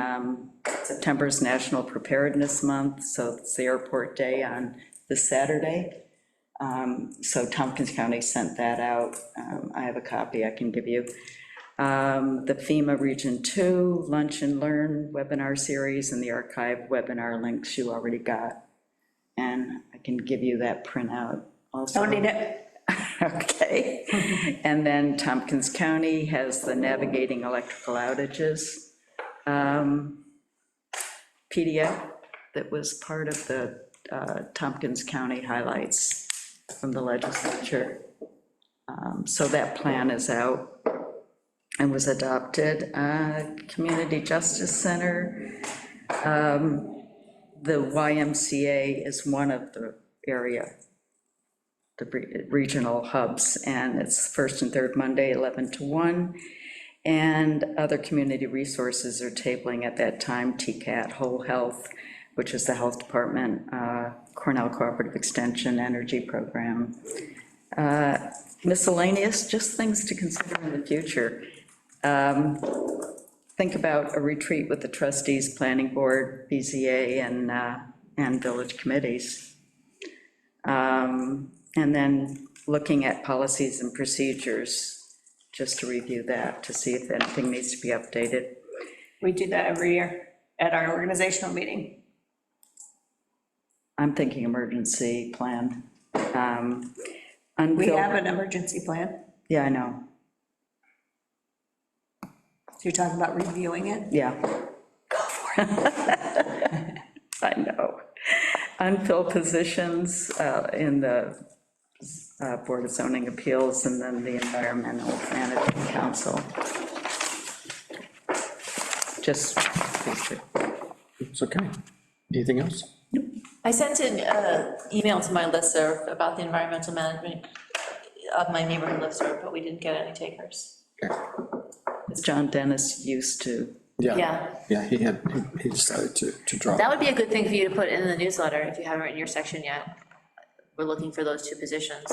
September's National Preparedness Month, so it's the airport day on this Saturday. So Tompkins County sent that out. I have a copy I can give you. The FEMA Region 2 Lunch and Learn webinar series and the archive webinar links you already got. And I can give you that printout also. Don't need it. Okay. And then Tompkins County has the Navigating Electrical Outages PDF that was part of the Tompkins County highlights from the legislature. So that plan is out and was adopted. Community Justice Center, the YMCA is one of the the regional hubs, and it's first and third Monday, 11 to 1. And other community resources are tabling at that time, TCAT, Whole Health, which is the Health Department, Cornell Cooperative Extension Energy Program. Miscellaneous, just things to consider in the future. Think about a retreat with the trustees, planning board, BZA, and village committees. And then looking at policies and procedures, just to review that, to see if anything needs to be updated. We do that every year at our organizational meeting. I'm thinking emergency plan. We have an emergency plan, Yeah, I know, so you're talking about reviewing it? yeah. Go for it. I know. Unfilled positions in the Board of Zoning Appeals, and then the Environmental Management Council. Just, It's okay. Anything else? I sent an email to my listserv about the environmental management of my neighborhood listserv, but we didn't get any takers. John Dennis used to. Yeah, Yeah, he decided to drop. that would be a good thing for you to put in the newsletter if you haven't written your section yet. We're looking for those 2 positions.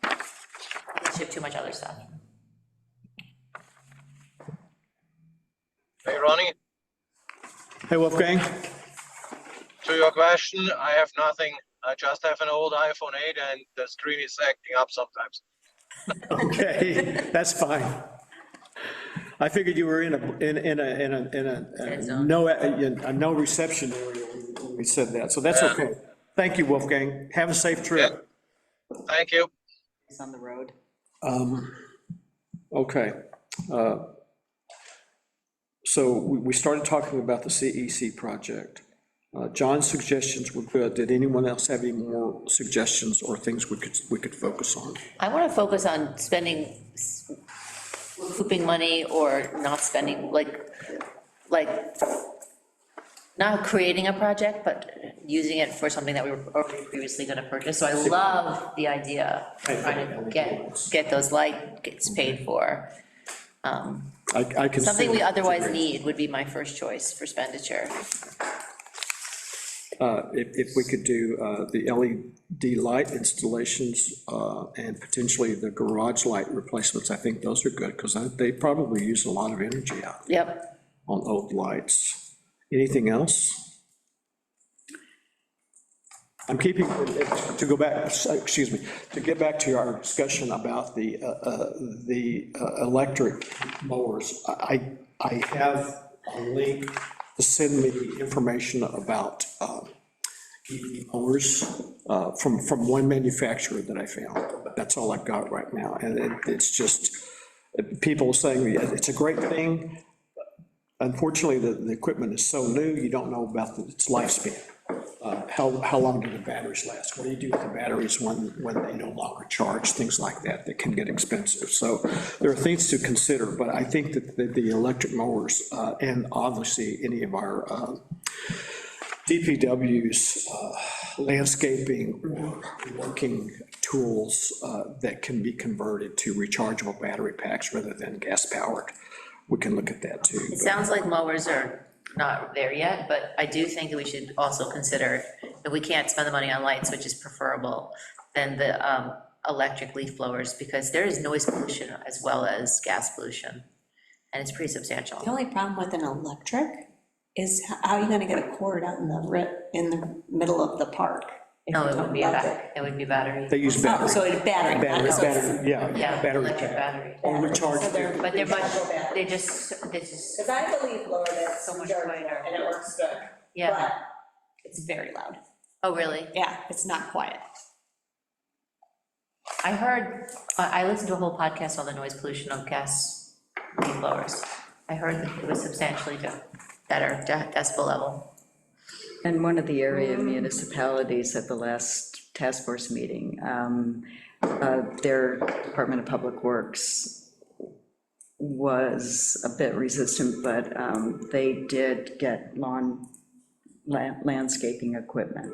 Unless you have too much other stuff. Hey, Ronnie, Hey, Wolfgang? to your question, I have nothing. I just have an old iPhone 8 and the screen is acting up sometimes. Okay, that's fine. I figured you were in Dead zone. a no reception area when we said that, so that's Yeah. okay. Thank you, Wolfgang. Have a safe trip. Thank you. He's on the road. Okay. So we started talking about the CEC project. John's suggestions were good. Did anyone else have any more suggestions or things we could focus on? I want to focus on spending, recouping money or not spending, like, not creating a project, but using it for something that we were already previously going to purchase. So I love the idea of trying to get those lights paid for. I can. Something we see- otherwise need would be my first choice for expenditure. If we could do the LED light installations and potentially the garage light replacements, I think those are good, because they probably use a lot of energy out Yep. on old lights. Anything else? I'm keeping, to go back, excuse me, to get back to our discussion about the electric mowers, I have a link to send me the information about EV mowers from one manufacturer that I found, but that's all I've got right now, and it's just, people saying, yeah, it's a great thing. Unfortunately, the equipment is so new, you don't know about its lifespan. How long do the batteries last? What do you do with the batteries when they no longer charge? Things like that can get expensive. So there are things to consider, but I think that the electric mowers, and obviously any of our DPW's landscaping, working tools that can be converted to rechargeable battery packs rather than gas-powered, we can look at that too. It sounds like mowers are not there yet, but I do think that we should also consider, if we can't spend the money on lights, which is preferable, then the electric leaf blowers, because there is noise pollution as well as gas pollution, and it's pretty substantial. The only problem with an electric is how are you gonna get a cord out in the middle of the park? if No, you're it would talking be about it would be battery. They use Oh, battery. so it's battery. Battery, yeah, Yeah, battery electric pack. battery. Or recharge. So they're- But they're much, rechargeable they battery. just, Because I have a leaf blower that's So much rechargeable, quieter. and it works good. yeah. But it's very loud. Oh, really? Yeah, it's not quiet. I heard, I listened to a whole podcast on the noise pollution of gas leaf blowers. I heard that it was substantially better decibel level. And one of the area municipalities at the last task force meeting, their Department of Public Works was a bit resistant, but they did get landscaping equipment.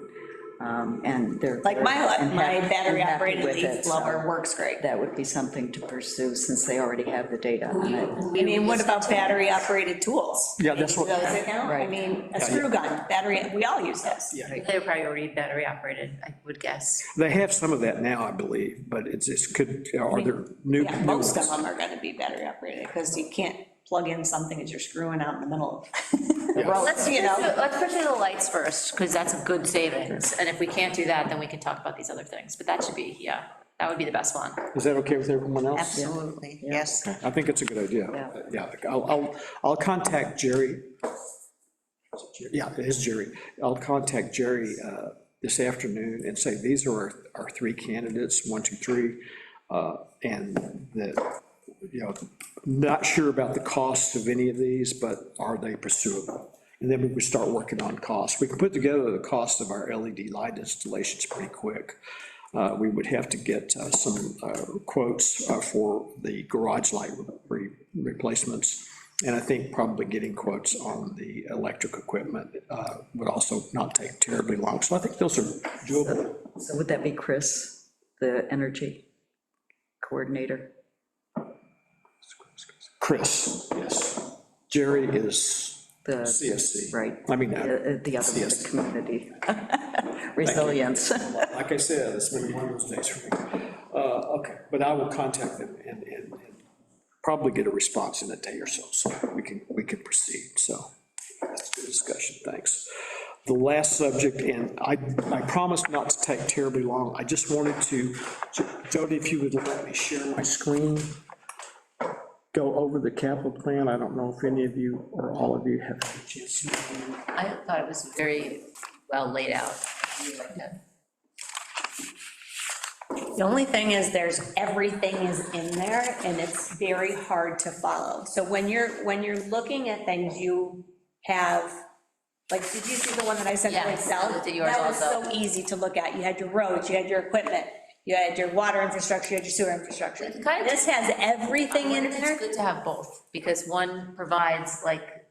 And they're. Like my and happy battery with operated it, leaf so blower works great. That would be something to pursue since they already have the data on it. I mean, what about battery operated tools? Yeah, that's what- Do those count? I Right. mean, a screw gun, battery, we all use those. They're probably battery operated, I would guess. They have some of that now, I believe, but it's could, are there new? Yeah, new most of ones? them are gonna be battery operated, because you can't plug in something as you're screwing out in the middle of the road, you know? Let's pursue the lights first, because that's a good savings, and if we can't do that, then we can talk about these other things, but that should be, yeah, that would be the best one. Is that okay with everyone else? Absolutely, yes. I think it's a good idea. Yeah, I'll contact Jerry. Yeah, it is Jerry. I'll contact Jerry this afternoon and say, these are our three candidates, 1, 2, 3. And that, not sure about the cost of any of these, but are they pursuable? And then we would start working on costs. We can put together the cost of our LED light installations pretty quick. We would have to get some quotes for the garage light replacements And I think probably getting quotes on the electric equipment would also not take terribly long. So I think those are doable. So would that be Chris, the energy coordinator? Chris, yes. Jerry is The CSC. Right. I mean, The other, the CSC. community. Resilience. Like I said, it's been one of those days for me. Okay, but I will contact them and probably get a response in a day or so, so we can proceed, so that's a good discussion, thanks. The last subject, and I promised not to take terribly long, I just wanted to, Jody, if you would let me share my screen, go over the capital plan. I don't know if any of you or all of you have had a chance to. I thought it was very well laid out. The only thing is, everything is in there, and it's very hard to follow. So when you're looking at things, you have, like, did you see the one that I sent to Yes, Excel? I looked at yours That was also. so easy to look at. You had your roads, you had your equipment, you had your water infrastructure, you had your sewer infrastructure. kind of- This has everything in It's there. good to have both, because one provides like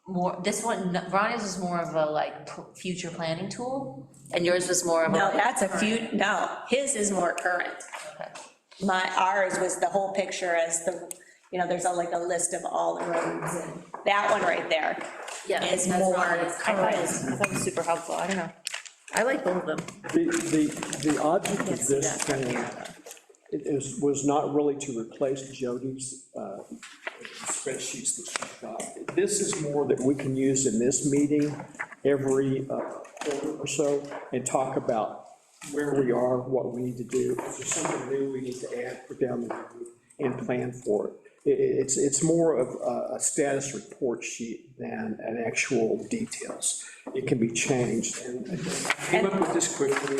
more, this one, Ronnie's is more of a like future planning tool, and yours was more of a. No, that's a few, no, his is more current. Okay. Ours was the whole picture as the, there's like a list of all the roads, and that one right there Yeah, is that's more Ronnie's. current. I thought it was super helpful, I don't know. I like both of them. The object of this thing was not really to replace Jody's spreadsheets that she's got. This is more that we can use in this meeting every quarter or so and talk about where we are, what we need to do. If there's something new we need to add, put down the road and plan for it. It's more of a status report sheet than an actual details. It can be changed, and I came up with this quickly.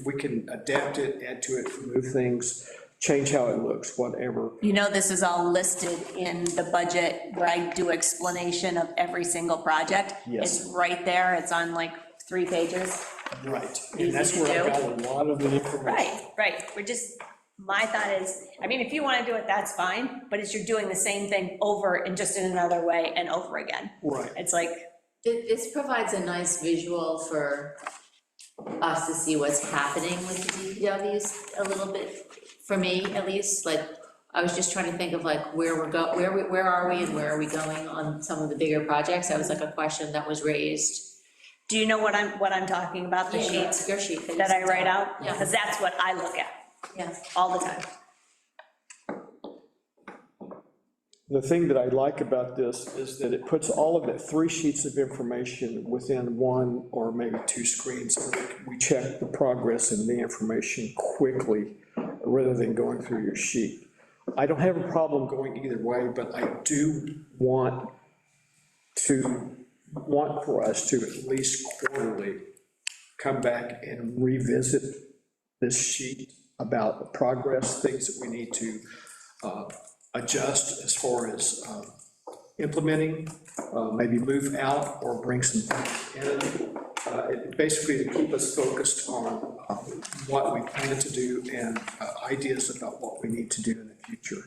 We can adapt it, add to it, remove things, change how it looks, whatever. This is all listed in the budget where I do explanation of every single project. Yes. It's right there, it's on like 3 pages. Right, Easy and that's to where I do. got a lot of the information. Right, my thought is, if you want to do it, that's fine, but you're doing the same thing over and just in another way and over again. Right. It's like, This provides a nice visual for us to see what's happening with the DPWs a little bit, for me at least, like, I was just trying to think of like where where are we and where are we going on some of the bigger projects? That was like a question that was raised. do you know what I'm talking about, the Yeah, sheets your sheet that I write out? Yeah. Because that's what I look at Yeah. all the time. The thing that I like about this is that it puts all of it, 3 sheets of information within 1 or maybe 2 screens. We check the progress and the information quickly, rather than going through your sheet. I don't have a problem going either way, but I do want for us to at least quarterly come back and revisit this sheet about the progress, things that we need to adjust as far as implementing, maybe move out or bring some in. Basically to keep us focused on what we plan to do and ideas about what we need to do in the future.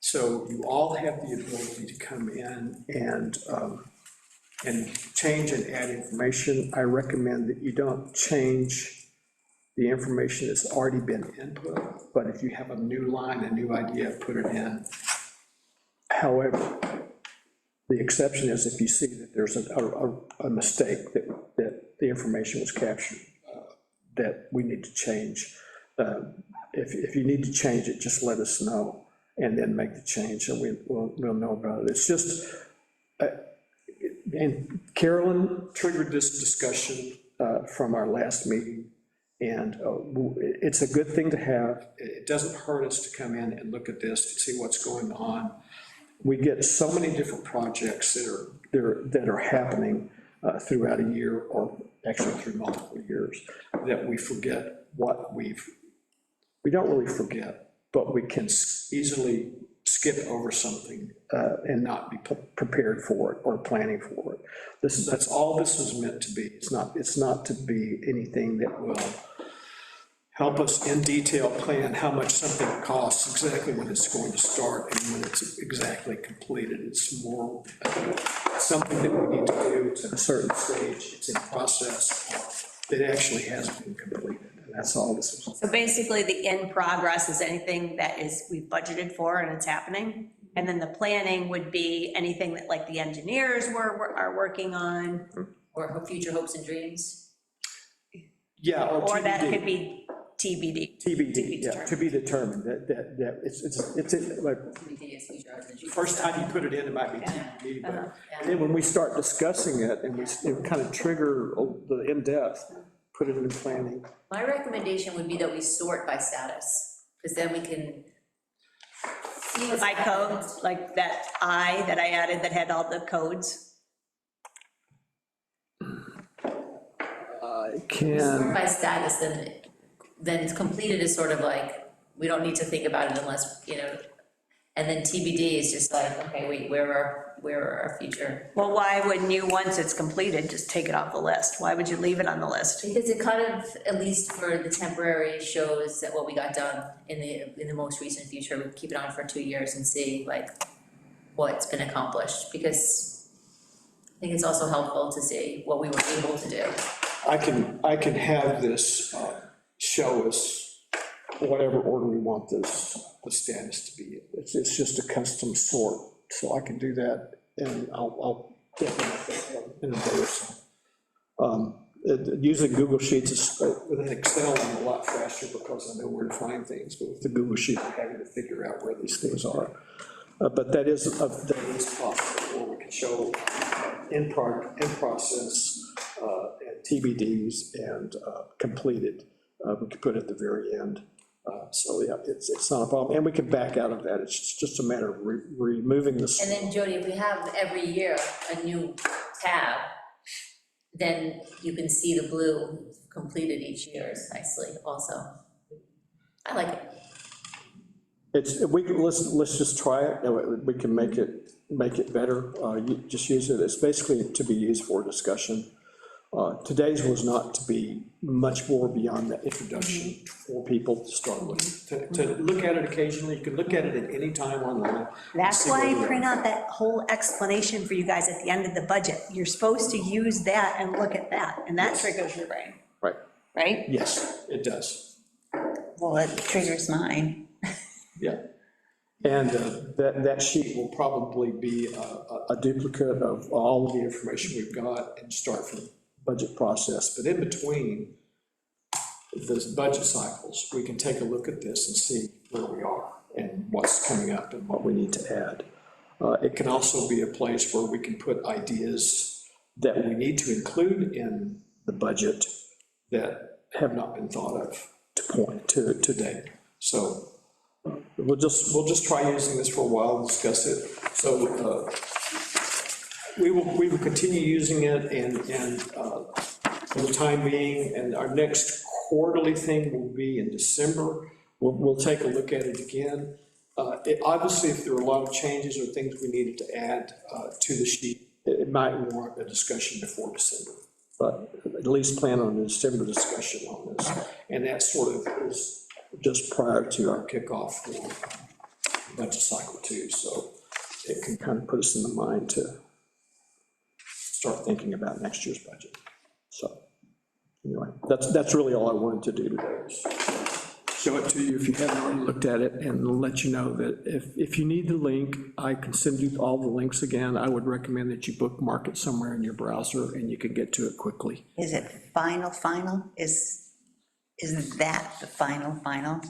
So you all have the ability to come in and change and add information. I recommend that you don't change the information that's already been input, but if you have a new line, a new idea, put it in. However, the exception is if you see that there's a mistake, that the information was captured, that we need to change. If you need to change it, just let us know, and then make the change, and we'll know about it. It's just, and Carolyn triggered this discussion from our last meeting, and it's a good thing to have. It doesn't hurt us to come in and look at this and see what's going on. We get so many different projects that are happening throughout a year, or actually through multiple years, that we forget what we don't really forget, but we can easily skip over something and not be prepared for it or planning for it. That's all this is meant to be. It's not to be anything that will help us in detail plan how much something costs, exactly when it's going to start and when it's exactly completed. It's more something that we need to do. It's at a certain stage, it's in process, that actually has been completed. And that's all this is. So basically, the in progress is anything that is, we've budgeted for and it's happening. And then the planning would be anything that like the engineers are working on, Or future hopes and dreams. Yeah, or that TBD. could be TBD. TBD, yeah, to be determined, that it's like, TBD is future hopes and dreams. first time you put it in, it might be TBD, but and then when we start discussing it, and we kind of trigger the in-depth, put it in planning. My recommendation would be that we sort by status, because then we can see what's My happening. code, like that I added that had all the codes. I Sort can, by status, then it's completed is sort of like, we don't need to think about it unless, you know, and then TBD is just like, okay, wait, where are our future? Well, why wouldn't you, once it's completed, just take it off the list? Why would you leave it on the list? Because it kind of, at least for the temporary, shows that what we got done in the most recent future, we keep it on for 2 years and see like what's been accomplished, because I think it's also helpful to see what we were able to do. I can have this show us whatever order we want this, the status to be. It's just a custom sort, so I can do that, and I'll get it in a day or so. Using Google Sheets is, with an Excel, I'm a lot faster because I know where to find things, but with the Google Sheet, I'm having to figure out where these things are. But that is possible, where we can show in process, and TBDs and completed. We could put at the very end. So yeah, it's not a problem, and we can back out of that. It's just a matter of removing this. And then Jody, if we have every year a new tab, then you can see the blue completed each year nicely also. I like it. Let's just try it. We can make it better. You just use it. It's basically to be used for discussion. Today's was not to be much more beyond that introduction for people to start with. To look at it occasionally, you can look at it at any time online. That's see why where I we are. print out that whole explanation for you guys at the end of the budget. You're supposed to use that and look at that, and that triggers your brain, Right, right? yes, it does, Well, it triggers mine. yeah. And that sheet will probably be a duplicate of all of the information we've got and start from the budget process. But in between those budget cycles, we can take a look at this and see where we are and what's coming up and what we need to add. It can also be a place where we can put ideas that we need to include in the budget that have not been thought of to date. So we'll just try using this for a while and discuss it. So we will continue using it, and for the time being, and our next quarterly thing will be in December. We'll take a look at it again. Obviously, if there are a lot of changes or things we needed to add to the sheet, it might warrant a discussion before December. But at least plan on a December discussion on this. And that sort of is just prior to our kickoff for budget cycle 2. So it can kind of put us in the mind to start thinking about next year's budget. So anyway, that's really all I wanted to do today, is show it to you if you haven't already looked at it, and let you know that if you need the link, I can send you all the links again. I would recommend that you bookmark it somewhere in your browser and you can get to it quickly. Is it final? Is that the final?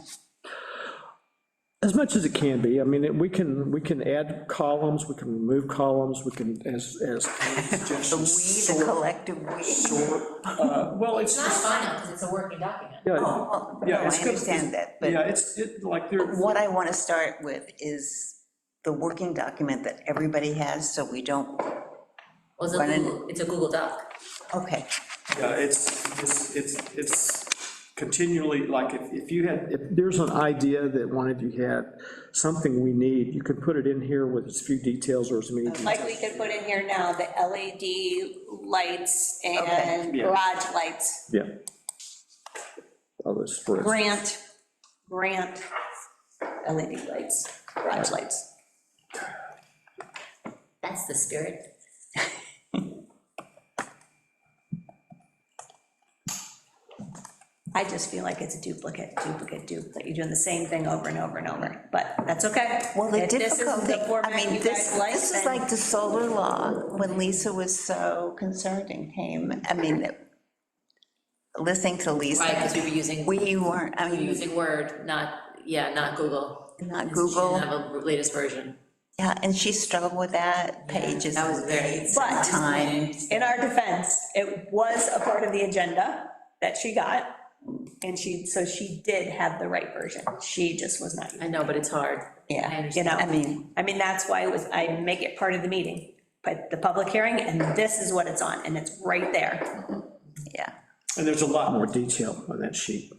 As much as it can be. I mean, we can add columns, we can remove columns, we can, as The suggestions. we, the collective we. Well, It's not final, because it's a working document. Yeah, Oh, no, yeah, I it's good. understand that, but Yeah, it's like there. what I want to start with is the working document that everybody has, so we don't, Well, it's a Google Doc. okay. Yeah, it's continually, like, if there's an idea that one of you had, something we need, you can put it in here with as few details or as many details. Like we could put in here now, the LED lights and Yeah. garage lights. Yeah. Others for us. Grant LED lights, garage lights. That's the spirit. I just feel like it's a duplicate. You're doing the same thing over and over and over, but that's okay. Well, the If this is difficulty, the format I mean, you this guys like, is then- like the solar law, when Lisa was so concerned and came, I mean, listening to Lisa. Right, because we were using, We weren't, I we were mean, using Word, not Google. not She Google, didn't have a latest version. yeah, and she struggled with that, pages that was and very- pages But- and time. In our defense, it was a part of the agenda that she got, and so she did have the right version. She just was not. I know, but it's hard. I Yeah, understand. You know, I mean, that's why I make it part of the meeting, but the public hearing, and this is what it's on, and it's right there. yeah. And there's a lot more detail on that sheet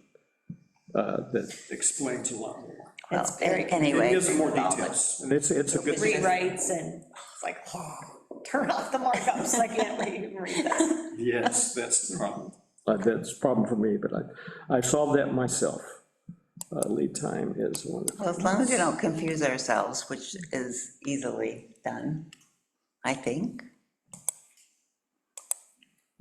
that explains a lot more. It's Well, very. It anyway, gives them more details, and it's a good. Rewrites, and it's like, turn off the markups, I can't even read that. Yes, that's the problem. That's a problem for me, but I've solved that myself. Lead time is one of well, as long as you don't confuse ourselves, which is easily done, I think.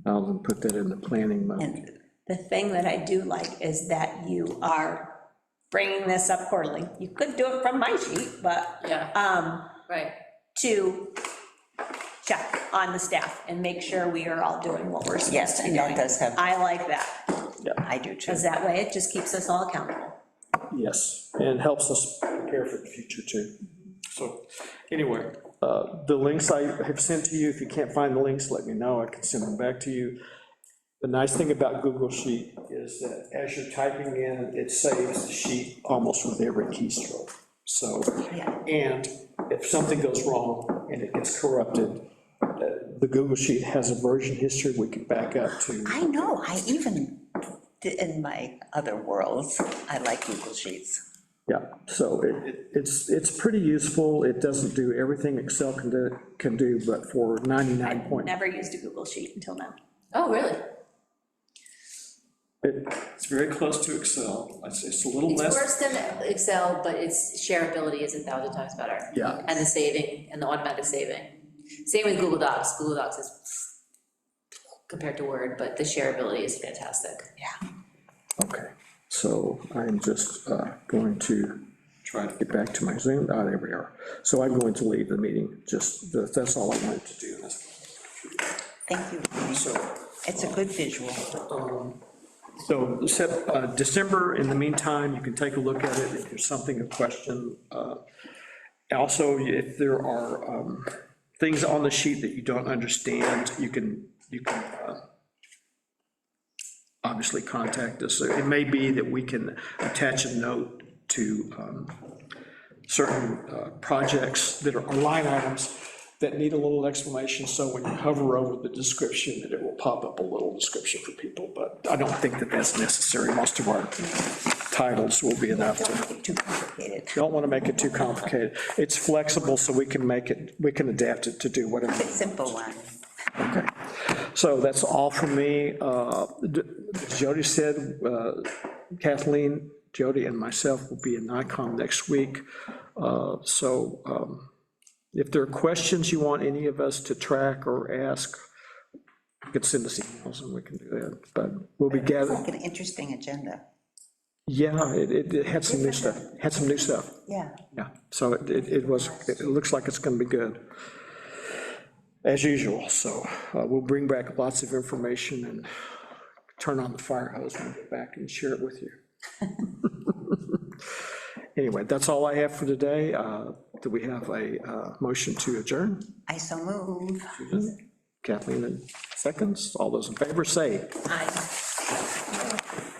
I'll put that in the planning mode. And The thing that I do like is that you are bringing this up quarterly. You could do it from my sheet, but, Yeah, right. to check on the staff and make sure we are all doing what we're supposed Yes, to be and that doing. does have- I like that, I do too. because that way it just keeps us all accountable. Yes, and helps us prepare for the future too. So, anyway, the links I have sent to you, if you can't find the links, let me know, I can send them back to you. The nice thing about Google Sheet is that as you're typing in, it saves the sheet almost with every keystroke. So, and if something goes wrong and it gets corrupted, the Google Sheet has a version history we can back up to. I know, I even, in my other worlds, I like Google Sheets. Yeah, so it's pretty useful. It doesn't do everything Excel can do, but for 99 point, Never used a Google Sheet until now. Oh, really? it's very close to Excel. It's a little It's less. worse than Excel, but its shareability is 1,000 times better. Yeah. And the saving, and the automatic saving. Same with Google Docs. Google Docs is compared to Word, but the shareability is fantastic. Okay, so I'm just going to try to get back to my Zoom. Ah, there we are. So I'm going to leave the meeting, that's all I wanted to do. Thank you. So, It's a good visual. December, in the meantime, you can take a look at it if there's something, a question. Also, if there are things on the sheet that you don't understand, you can obviously contact us. It may be that we can attach a note to certain projects that are line items that need a little explanation, so when you hover over the description, that it will pop up a little description for people, but I don't think that that's necessary. Most of our titles will be enough to, Too complicated. don't want to make it too complicated. It's flexible, so we can make it, we can adapt it to do whatever. Simple one. Okay, so that's all from me. Jody said, Kathleen, Jody, and myself will be in NICOM next week. If there are questions you want any of us to track or ask, you can send us emails and we can do that, but we'll be It's gathering. like an interesting agenda. Yeah, it had some new stuff, Yeah. yeah, so it looks like it's gonna be good, as usual, so we'll bring back lots of information and turn on the fire hose when we get back and share it with you. Anyway, that's all I have for today. Do we have a motion to adjourn? I so move. Kathleen, in seconds. All those in favor, say. Aye.